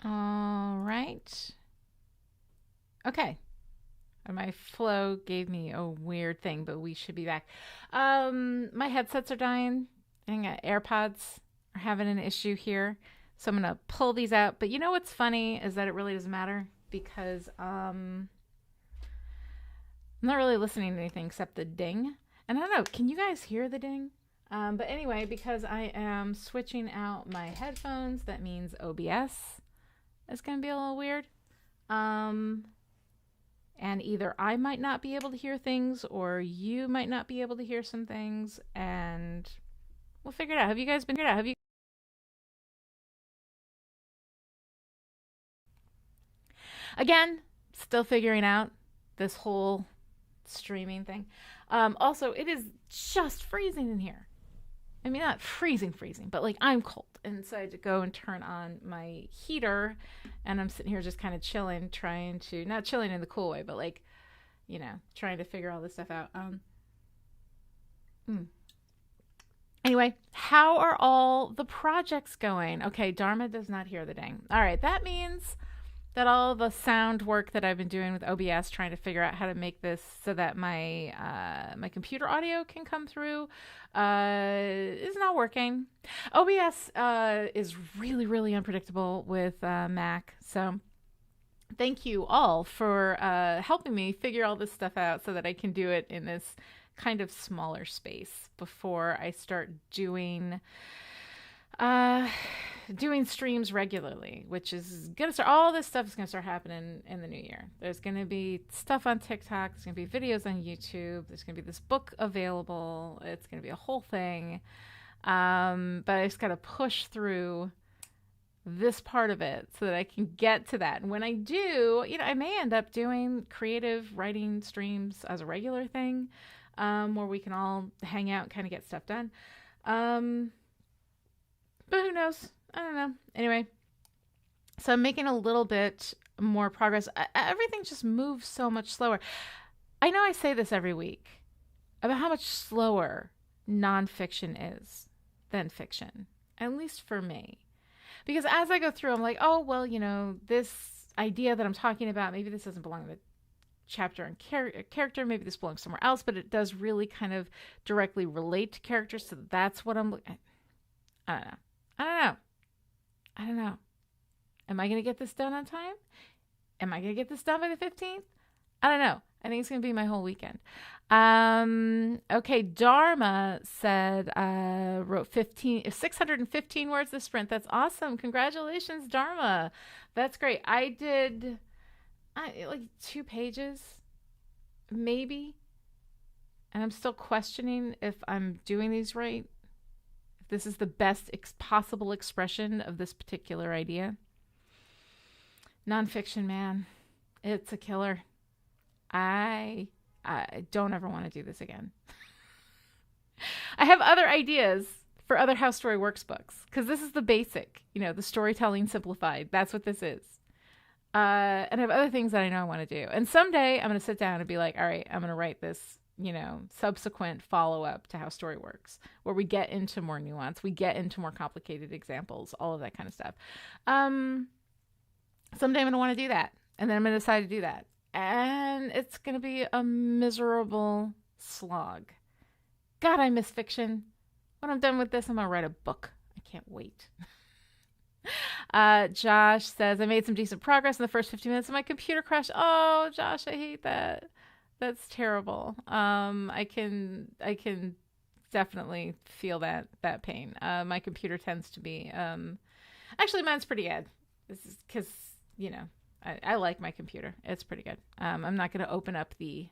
All right. Okay. My flow gave me a weird thing, but we should be back. My headsets are dying. I think AirPods are having an issue here. So I'm going to pull these out. But you know what's funny is that it really doesn't matter because I'm not really listening to anything except the ding. And I don't know, can you guys hear the ding? But anyway, because I am switching out my headphones, that means OBS is going to be a little weird. And either I might not be able to hear things or you might not be able to hear some things, and we'll figure it out. Have you guys been figured out? Have you? Again, still figuring out this whole streaming thing. Also, it is just freezing in here. I mean, not freezing, but like I'm cold. And so I had to go and turn on my heater, and I'm sitting here just kind of chilling, trying to, not chilling in the cool way, but like, you know, trying to figure all this stuff out. Anyway, how are all the projects going? Okay, Dharma does not hear the ding. All right, that means that all the sound work that I've been doing with OBS, trying to figure out how to make this so that my my computer audio can come through, is not working. OBS is really, really unpredictable with Mac. So thank you all for helping me figure all this stuff out so that I can do it in this kind of smaller space before I start doing streams regularly, which is gonna start, all this stuff is gonna start happening in the new year. There's gonna be stuff on TikTok, there's gonna be videos on YouTube, there's gonna be this book available, it's gonna be a whole thing. But I just gotta push through this part of it so that I can get to that. And when I do, you know, I may end up doing creative writing streams as a regular thing, where we can all hang out and kind of get stuff done. But who knows? I don't know. Anyway, so I'm making a little bit more progress. Everything just moves so much slower. I know I say this every week about how much slower nonfiction is than fiction, at least for me. Because as I go through, I'm like, oh, well, you know, this idea that I'm talking about, maybe this doesn't belong in the chapter and character, maybe this belongs somewhere else, but it does really kind of directly relate to characters, so that's what I'm looking at. I don't know. Am I going to get this done on time? Am I going to get this done by the 15th? I don't know. I think it's going to be my whole weekend. Okay, Dharma said, wrote 615 words this sprint. That's awesome. Congratulations, Dharma. That's great. I did like 2 pages, maybe. And I'm still questioning if I'm doing these right. This is the best possible expression of this particular idea. Nonfiction, man, it's a killer. I don't ever want to do this again. I have other ideas for other How Story Works books, because this is the basic, you know, the storytelling simplified. That's what this is. And I have other things that I know I want to do. And someday I'm going to sit down and be like, all right, I'm going to write this, you know, subsequent follow-up to How Story Works, where we get into more nuance, we get into more complicated examples, all of that kind of stuff. Someday I'm going to want to do that, and then I'm going to decide to do that, and it's going to be a miserable slog. God, I miss fiction. When I'm done with this, I'm going to write a book. I can't wait. Josh says, I made some decent progress in the first 15 minutes and my computer crashed. Oh, Josh, I hate that. That's terrible. I can definitely feel that pain. My computer tends to be, actually mine's pretty good. This is because, you know, I like my computer. It's pretty good. I'm not going to open up the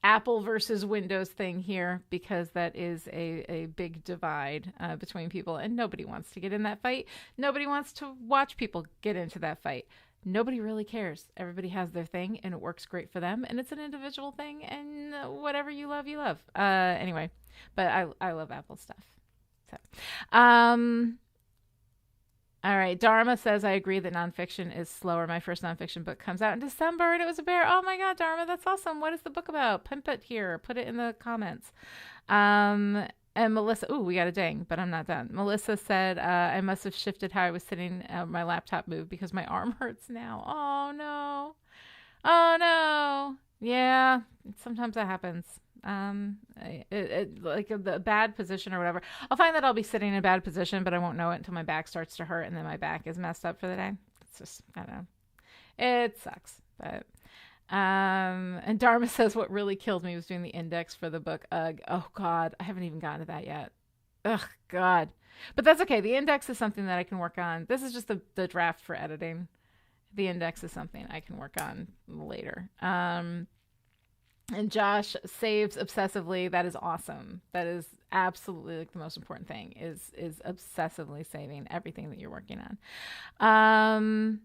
Apple versus Windows thing here, because that is a big divide between people, and nobody wants to get in that fight. Nobody wants to watch people get into that fight. Nobody really cares. Everybody has their thing, and it works great for them, and it's an individual thing, and whatever you love, you love. Anyway, but I love Apple stuff. So, all right. Dharma says, I agree that nonfiction is slower. My first nonfiction book comes out in December, and it was a bear. Oh my God, Dharma, that's awesome. What is the book about? Pimp it here. Put it in the comments. And And Melissa, ooh, we got a ding, but I'm not done. Melissa said, I must have shifted how I was sitting. My laptop moved because my arm hurts now. Oh, no. Oh, no. Yeah, sometimes that happens. Like the bad position or whatever. I'll find that I'll be sitting in a bad position, but I won't know it until my back starts to hurt and then my back is messed up for the day. It's just, I don't know. It sucks, but and Dharma says what really killed me was doing the index for the book. Ugh. Oh God, I haven't even gotten to that yet. Ugh, God. But that's okay. The index is something that I can work on. This is just the draft for editing. The index is something I can work on later. And Josh saves obsessively. That is awesome. That is absolutely like the most important thing is obsessively saving everything that you're working on.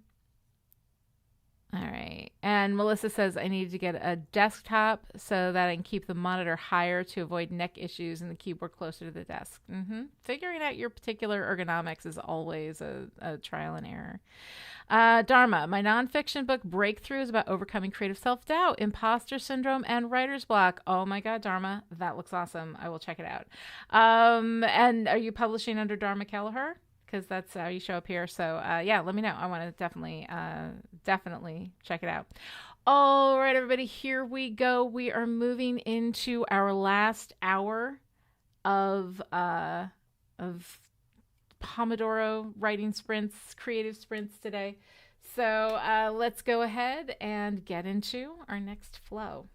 All right. And Melissa says, I need to get a desktop so that I can keep the monitor higher to avoid neck issues and the keyboard closer to the desk. Figuring out your particular ergonomics is always a trial and error. Dharma, my nonfiction book Breakthrough is about overcoming creative self-doubt, imposter syndrome, and writer's block. Oh my God, Dharma, that looks awesome. I will check it out. And are you publishing under Dharma Kelleher? Because that's how you show up here. So yeah, let me know. I want to definitely check it out. All right, everybody, here we go. We are moving into our last hour of Pomodoro writing sprints, creative sprints today. So let's go ahead and get into our next flow.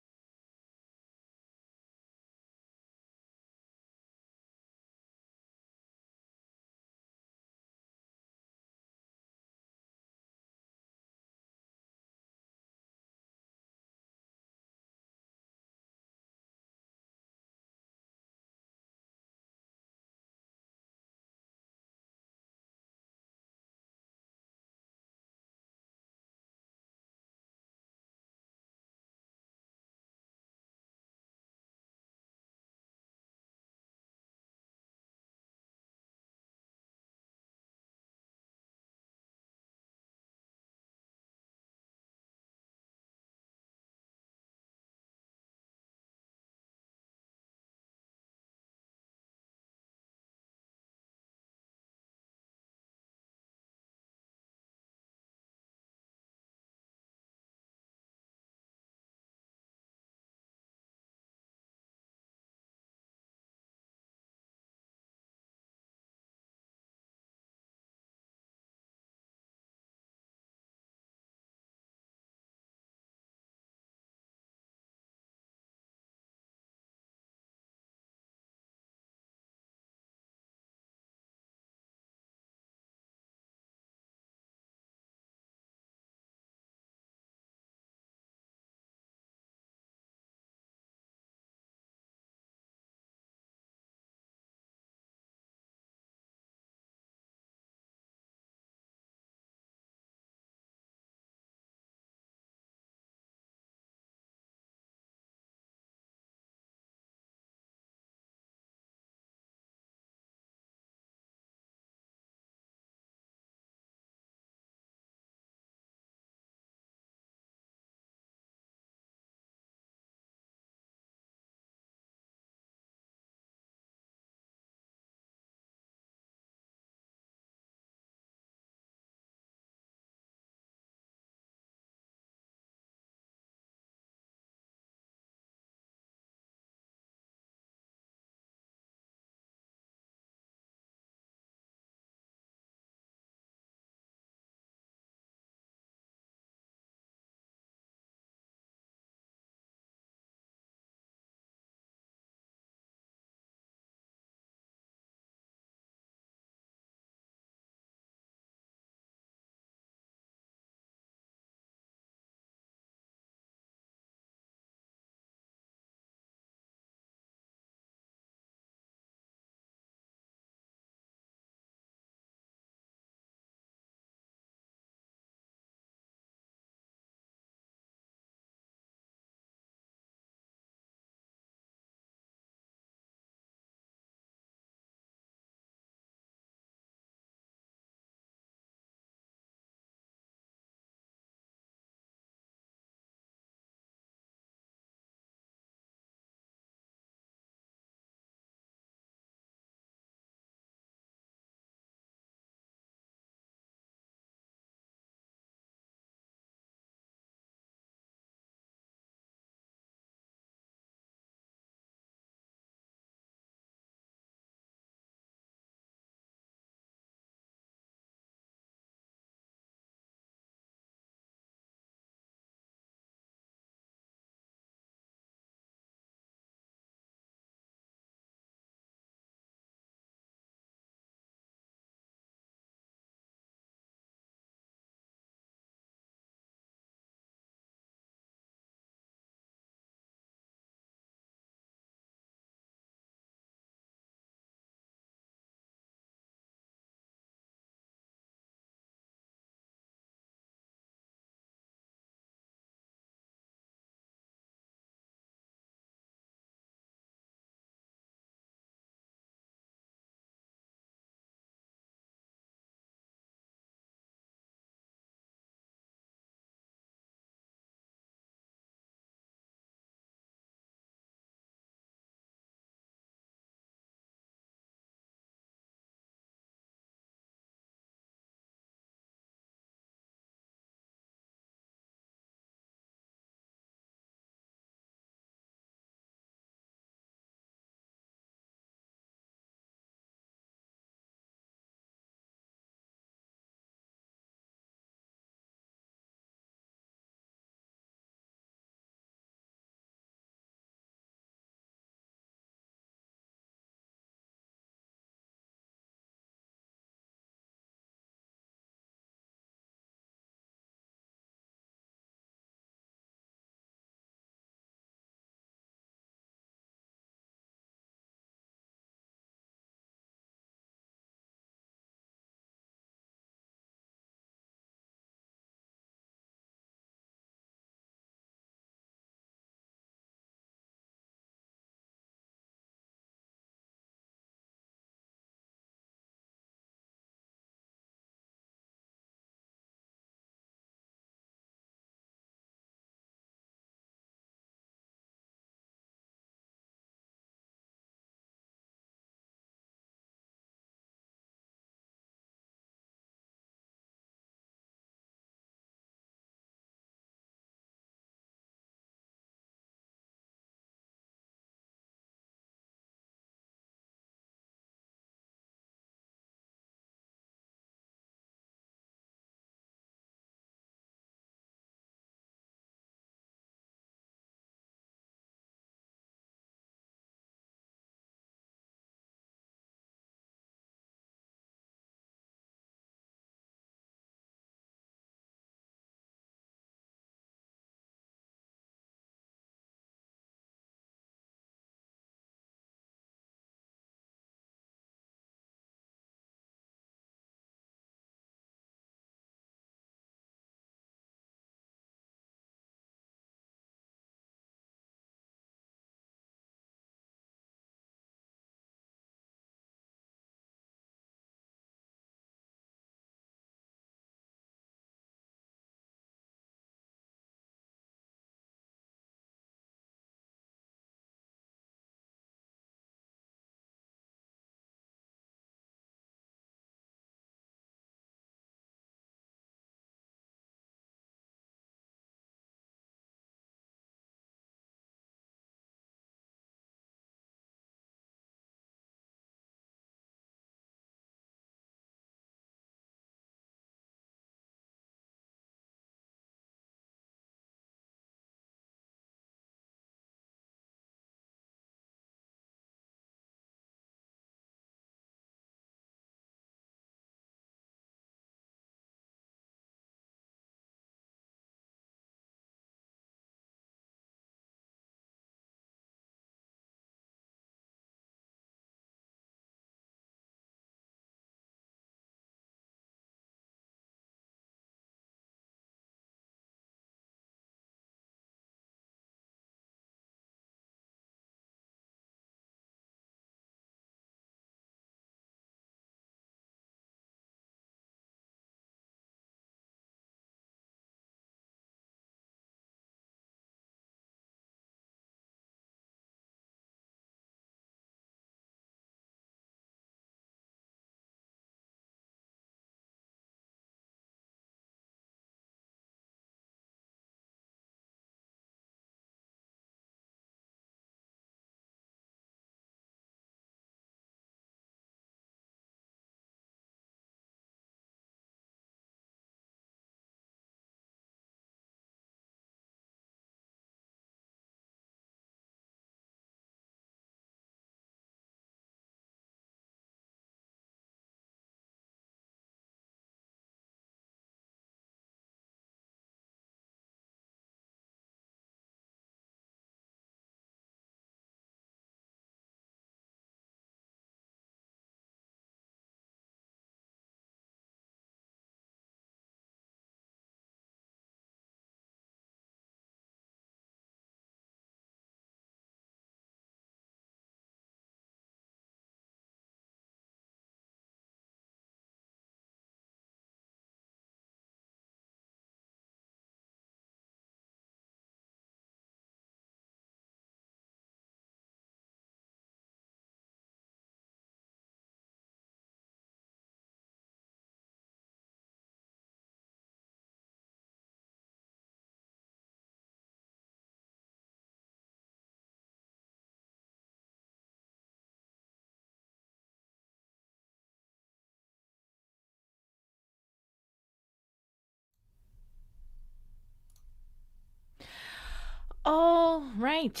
All right.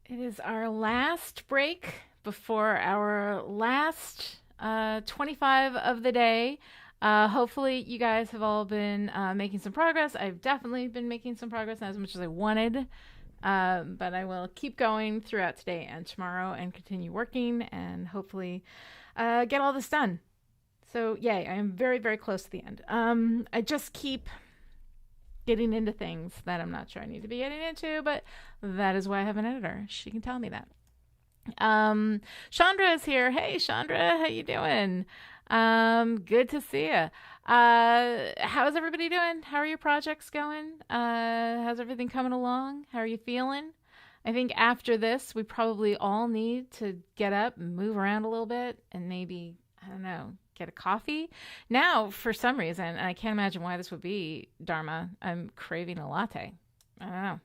It is our last break before our last 25 of the day. Hopefully, you guys have all been making some progress. I've definitely been making some progress, not as much as I wanted. But I will keep going throughout today and tomorrow and continue working and hopefully get all this done. So, yay, I am very, very close to the end. I just keep getting into things that I'm not sure I need to be getting into, but that is why I have an editor. She can tell me that. Chandra is here. Hey, Chandra, how you doing? Good to see you. How's everybody doing? How are your projects going? How's everything coming along? How are you feeling? I think after this, we probably all need to get up and move around a little bit and maybe, I don't know, get a coffee. Now, for some reason, and I can't imagine why this would be, Dharma, I'm craving a latte. I don't know.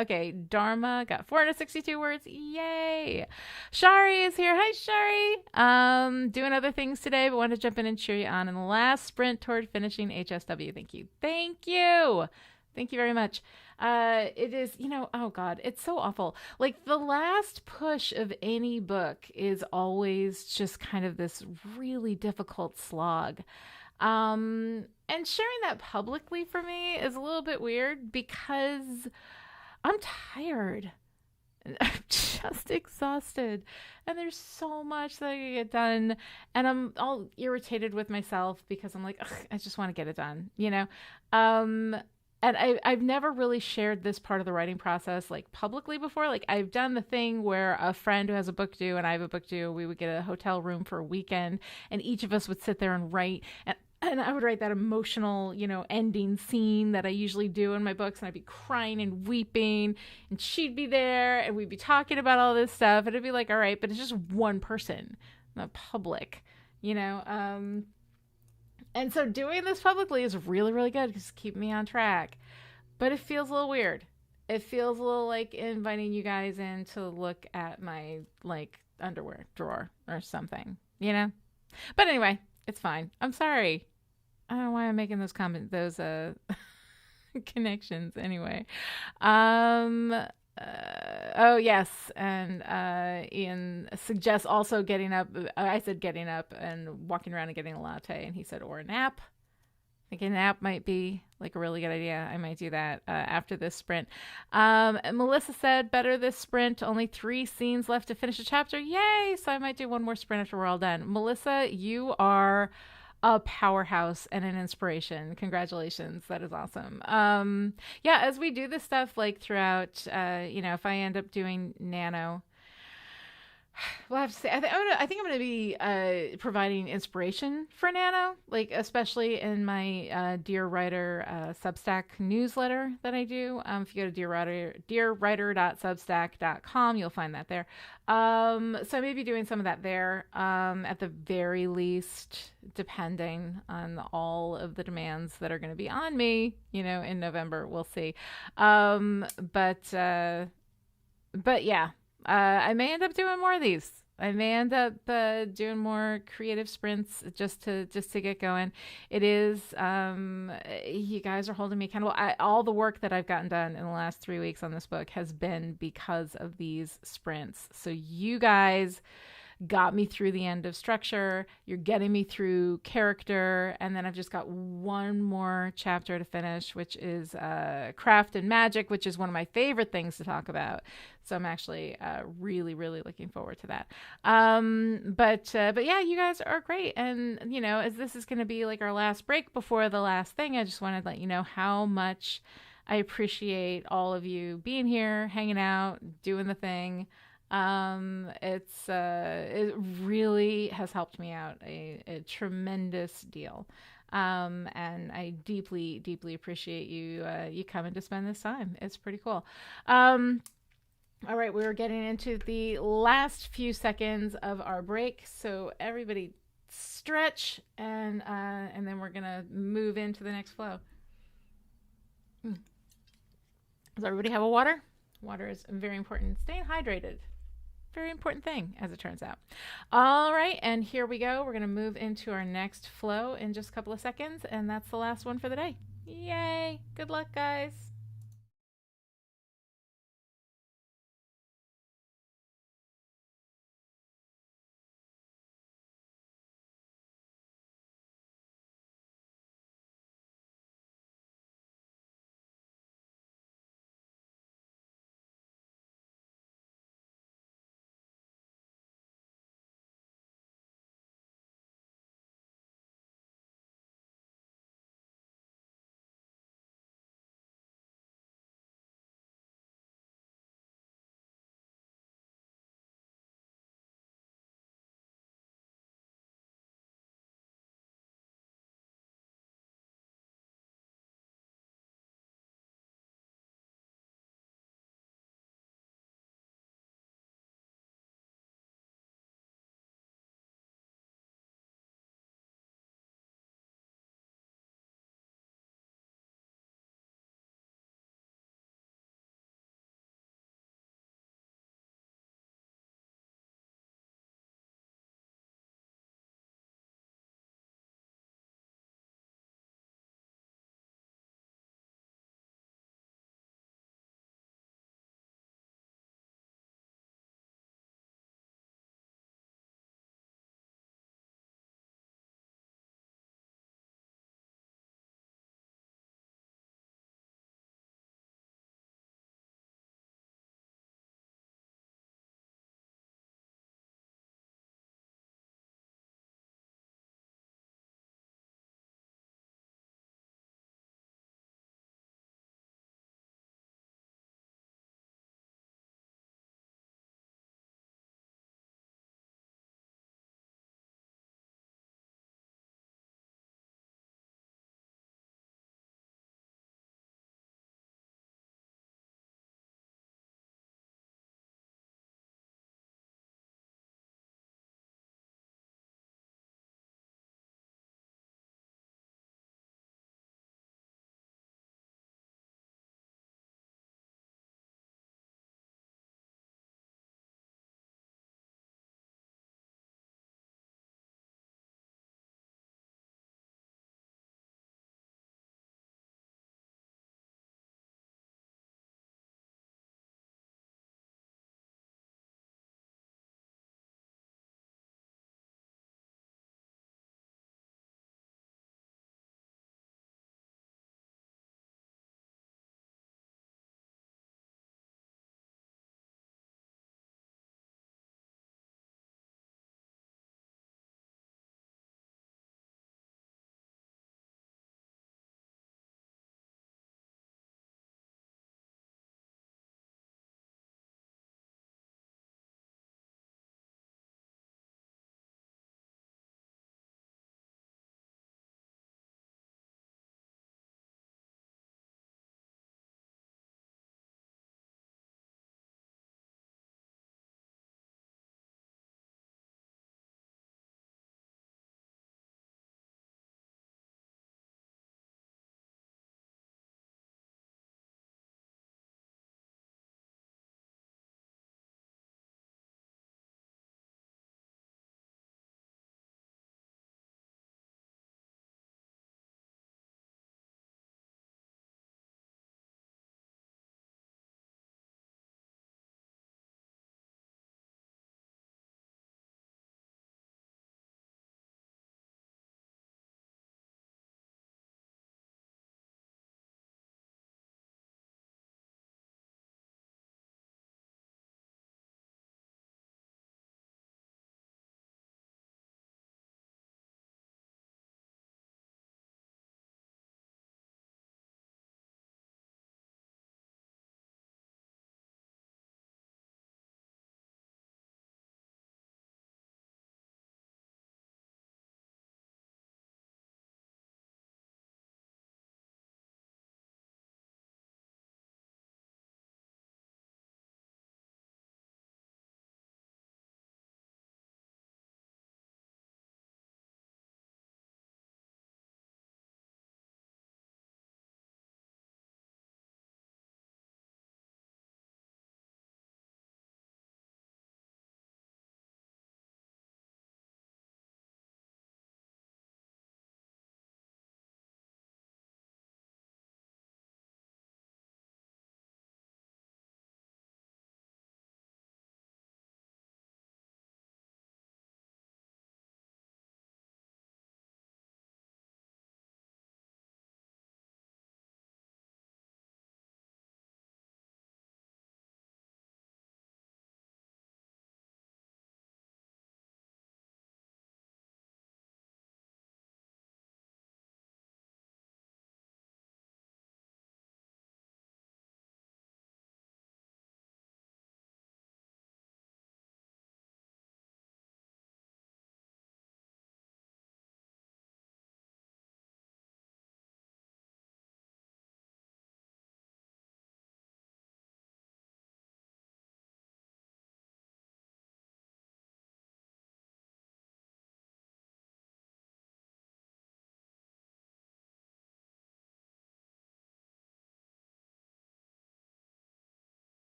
Okay, Dharma got 462 words. Yay! Shari is here. Hi, Shari. Doing other things today, but wanted to jump in and cheer you on in the last sprint toward finishing HSW. Thank you. Thank you. Thank you very much. It is, oh God, it's so awful. Like the last push of any book is always just kind of this really difficult slog. And sharing that publicly for me is a little bit weird because I'm tired. I'm just exhausted. And there's so much that I can get done. And I'm all irritated with myself because I'm like, I just want to get it done, And I've never really shared this part of the writing process like publicly before. Like I've done the thing where a friend who has a book due and I have a book due, we would get a hotel room for a weekend and each of us would sit there and write. And I would write that emotional, ending scene that I usually do in my books. And I'd be crying and weeping and she'd be there and we'd be talking about all this stuff. And it'd be like, all right, but it's just one person, not public, And so doing this publicly is really, really good because it's keeping me on track. But it feels a little weird. It feels a little like inviting you guys in to look at my, underwear drawer or something, But anyway, it's fine. I'm sorry. I don't know why I'm making those connections anyway. Oh yes, and Ian suggests also getting up. I said getting up and walking around and getting a latte, and he said or a nap. I think a nap might be like a really good idea. I might do that after this sprint. Melissa said better this sprint. Only 3 scenes left to finish a chapter. Yay! So I might do one more sprint after we're all done. Melissa, you are a powerhouse and an inspiration. Congratulations. That is awesome. Yeah, as we do this stuff throughout, if I end up doing nano, we'll have to say, I think I'm going to be providing inspiration for nano, especially in my Dear Writer Substack newsletter that I do. If you go to dearwriter.substack.com, you'll find that there. So I may be doing some of that there, at the very least, depending on all of the demands that are going to be on me, in November. We'll see. But yeah. I may end up doing more of these. I may end up doing more creative sprints just to get going. It is, you guys are holding me accountable. All the work that I've gotten done in the last 3 weeks on this book has been because of these sprints. So you guys got me through the end of structure. You're getting me through character. And then I've just got one more chapter to finish, which is craft and magic, which is one of my favorite things to talk about. So I'm actually really, really looking forward to that. But yeah, you guys are great. And, as this is going to be our last break before the last thing, I just wanted to let you know how much I appreciate all of you being here, hanging out, doing the thing. It really has helped me out a tremendous deal. And I deeply, deeply appreciate you coming to spend this time. It's pretty cool. All right, we're getting into the last few seconds of our break. So everybody stretch and then we're going to move into the next flow. Does everybody have a water? Water is very important. Staying hydrated. Very important thing, as it turns out. All right, and here we go. We're going to move into our next flow in just a couple of seconds, and that's the last one for the day. Yay! Good luck, guys.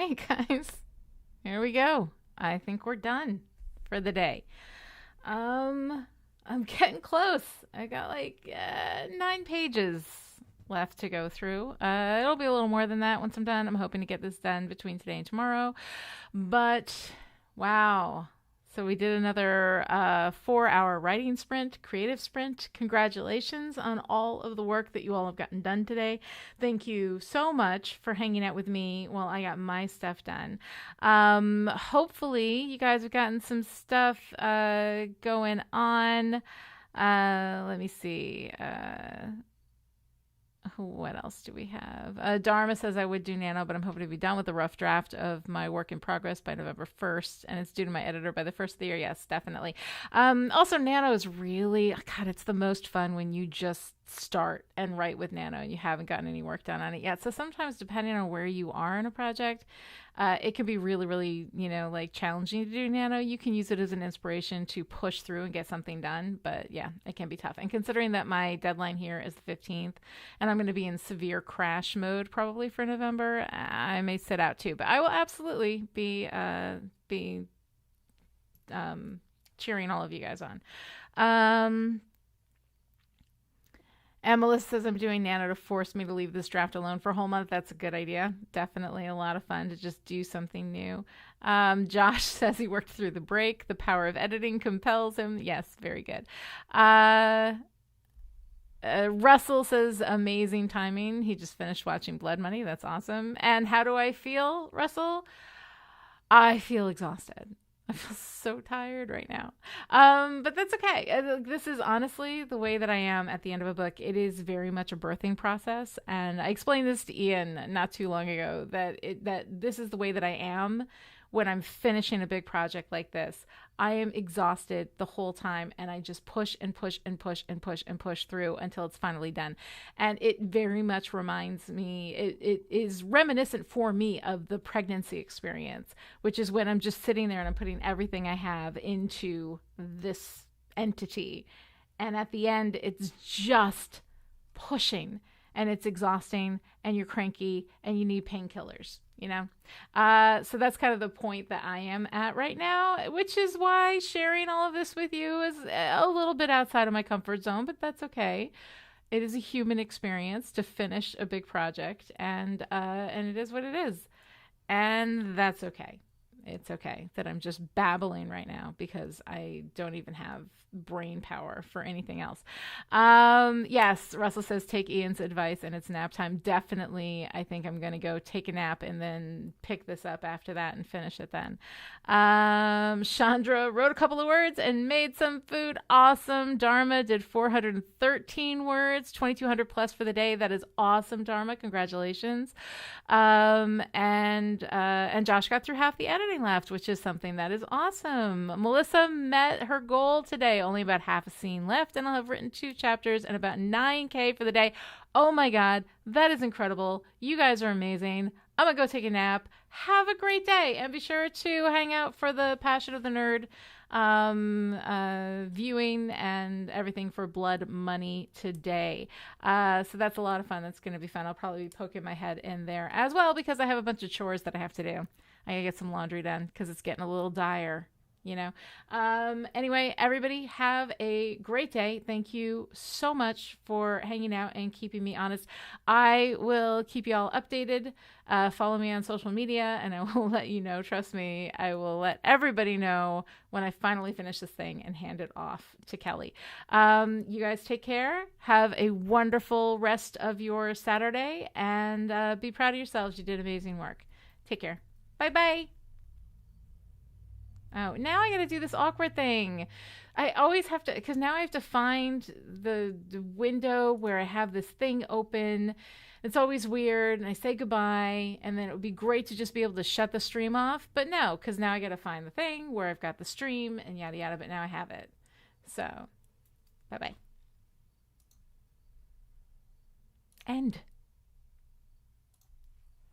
right, guys. Here we go. I think we're done for the day. I'm getting close. I got like 9 pages left to go through. It'll be a little more than that once I'm done. I'm hoping to get this done between today and tomorrow. But wow. So we did another 4-hour writing sprint, creative sprint. Congratulations on all of the work that you all have gotten done today. Thank you so much for hanging out with me while I got my stuff done. Hopefully you guys have gotten some stuff going on. Let me see. What else do we have? Dharma says I would do Nano, but I'm hoping to be done with the rough draft of my work in progress by November 1st, and it's due to my editor by the 1st of the year. Yes, definitely. Also, Nano is really, God, it's the most fun when you just start and write with Nano and you haven't gotten any work done on it yet. So sometimes, depending on where you are in a project, it can be really, really, like challenging to do Nano. You can use it as an inspiration to push through and get something done. But yeah, it can be tough. And considering that my deadline here is the 15th and I'm going to be in severe crash mode probably for November, I may sit out too. But I will absolutely be cheering all of you guys on. And Melissa says, I'm doing Nano to force me to leave this draft alone for a whole month. That's a good idea. Definitely a lot of fun to just do something new. Josh says he worked through the break. The power of editing compels him. Yes, very good. Russell says, amazing timing. He just finished watching Blood Money. That's awesome. And how do I feel, Russell? I feel exhausted. I feel so tired right now. But that's okay. This is honestly the way that I am at the end of a book. It is very much a birthing process. And I explained this to Ian not too long ago, that this is the way that I am when I'm finishing a big project like this. I am exhausted the whole time, and I just push and push and push and push and push through until it's finally done. And it very much reminds me, it is reminiscent for me of the pregnancy experience, which is when I'm just sitting there and I'm putting everything I have into this entity. And at the end, it's just pushing, and it's exhausting, and you're cranky, and you need painkillers. So that's kind of the point that I am at right now, which is why sharing all of this with you is a little bit outside of my comfort zone, but that's okay. It is a human experience to finish a big project, and it is what it is. And that's okay. It's okay that I'm just babbling right now because I don't even have brain power for anything else. Yes, Russell says take Ian's advice and it's nap time. Definitely, I think I'm going to go take a nap and then pick this up after that and finish it then. Chandra wrote a couple of words and made some food. Awesome. Dharma did 413 words, 2,200 plus for the day. That is awesome, Dharma. Congratulations. And Josh got through half the editing left, which is something that is awesome. Melissa met her goal today. Only about half a scene left, and I'll have written 2 chapters and about 9K for the day. Oh my God, that is incredible. You guys are amazing. I'm going to go take a nap. Have a great day, and be sure to hang out for the Passion of the Nerd viewing and everything for Blood Money today. So that's a lot of fun. That's going to be fun. I'll probably be poking my head in there as well because I have a bunch of chores that I have to do. I gotta get some laundry done because it's getting a little dire, Anyway, everybody have a great day. Thank you so much for hanging out and keeping me honest. I will keep you all updated. Follow me on social media and I will let you know. Trust me, I will let everybody know when I finally finish this thing and hand it off to Kelly. You guys take care. Have a wonderful rest of your Saturday and be proud of yourselves. You did amazing work. Take care. Bye-bye. Oh, now I got to do this awkward thing. I always have to, because now I have to find the window where I have this thing open. It's always weird, and I say goodbye, and then it would be great to just be able to shut the stream off. But no, because now I got to find the thing where I've got the stream and yada yada, but now I have it. So, bye-bye. End.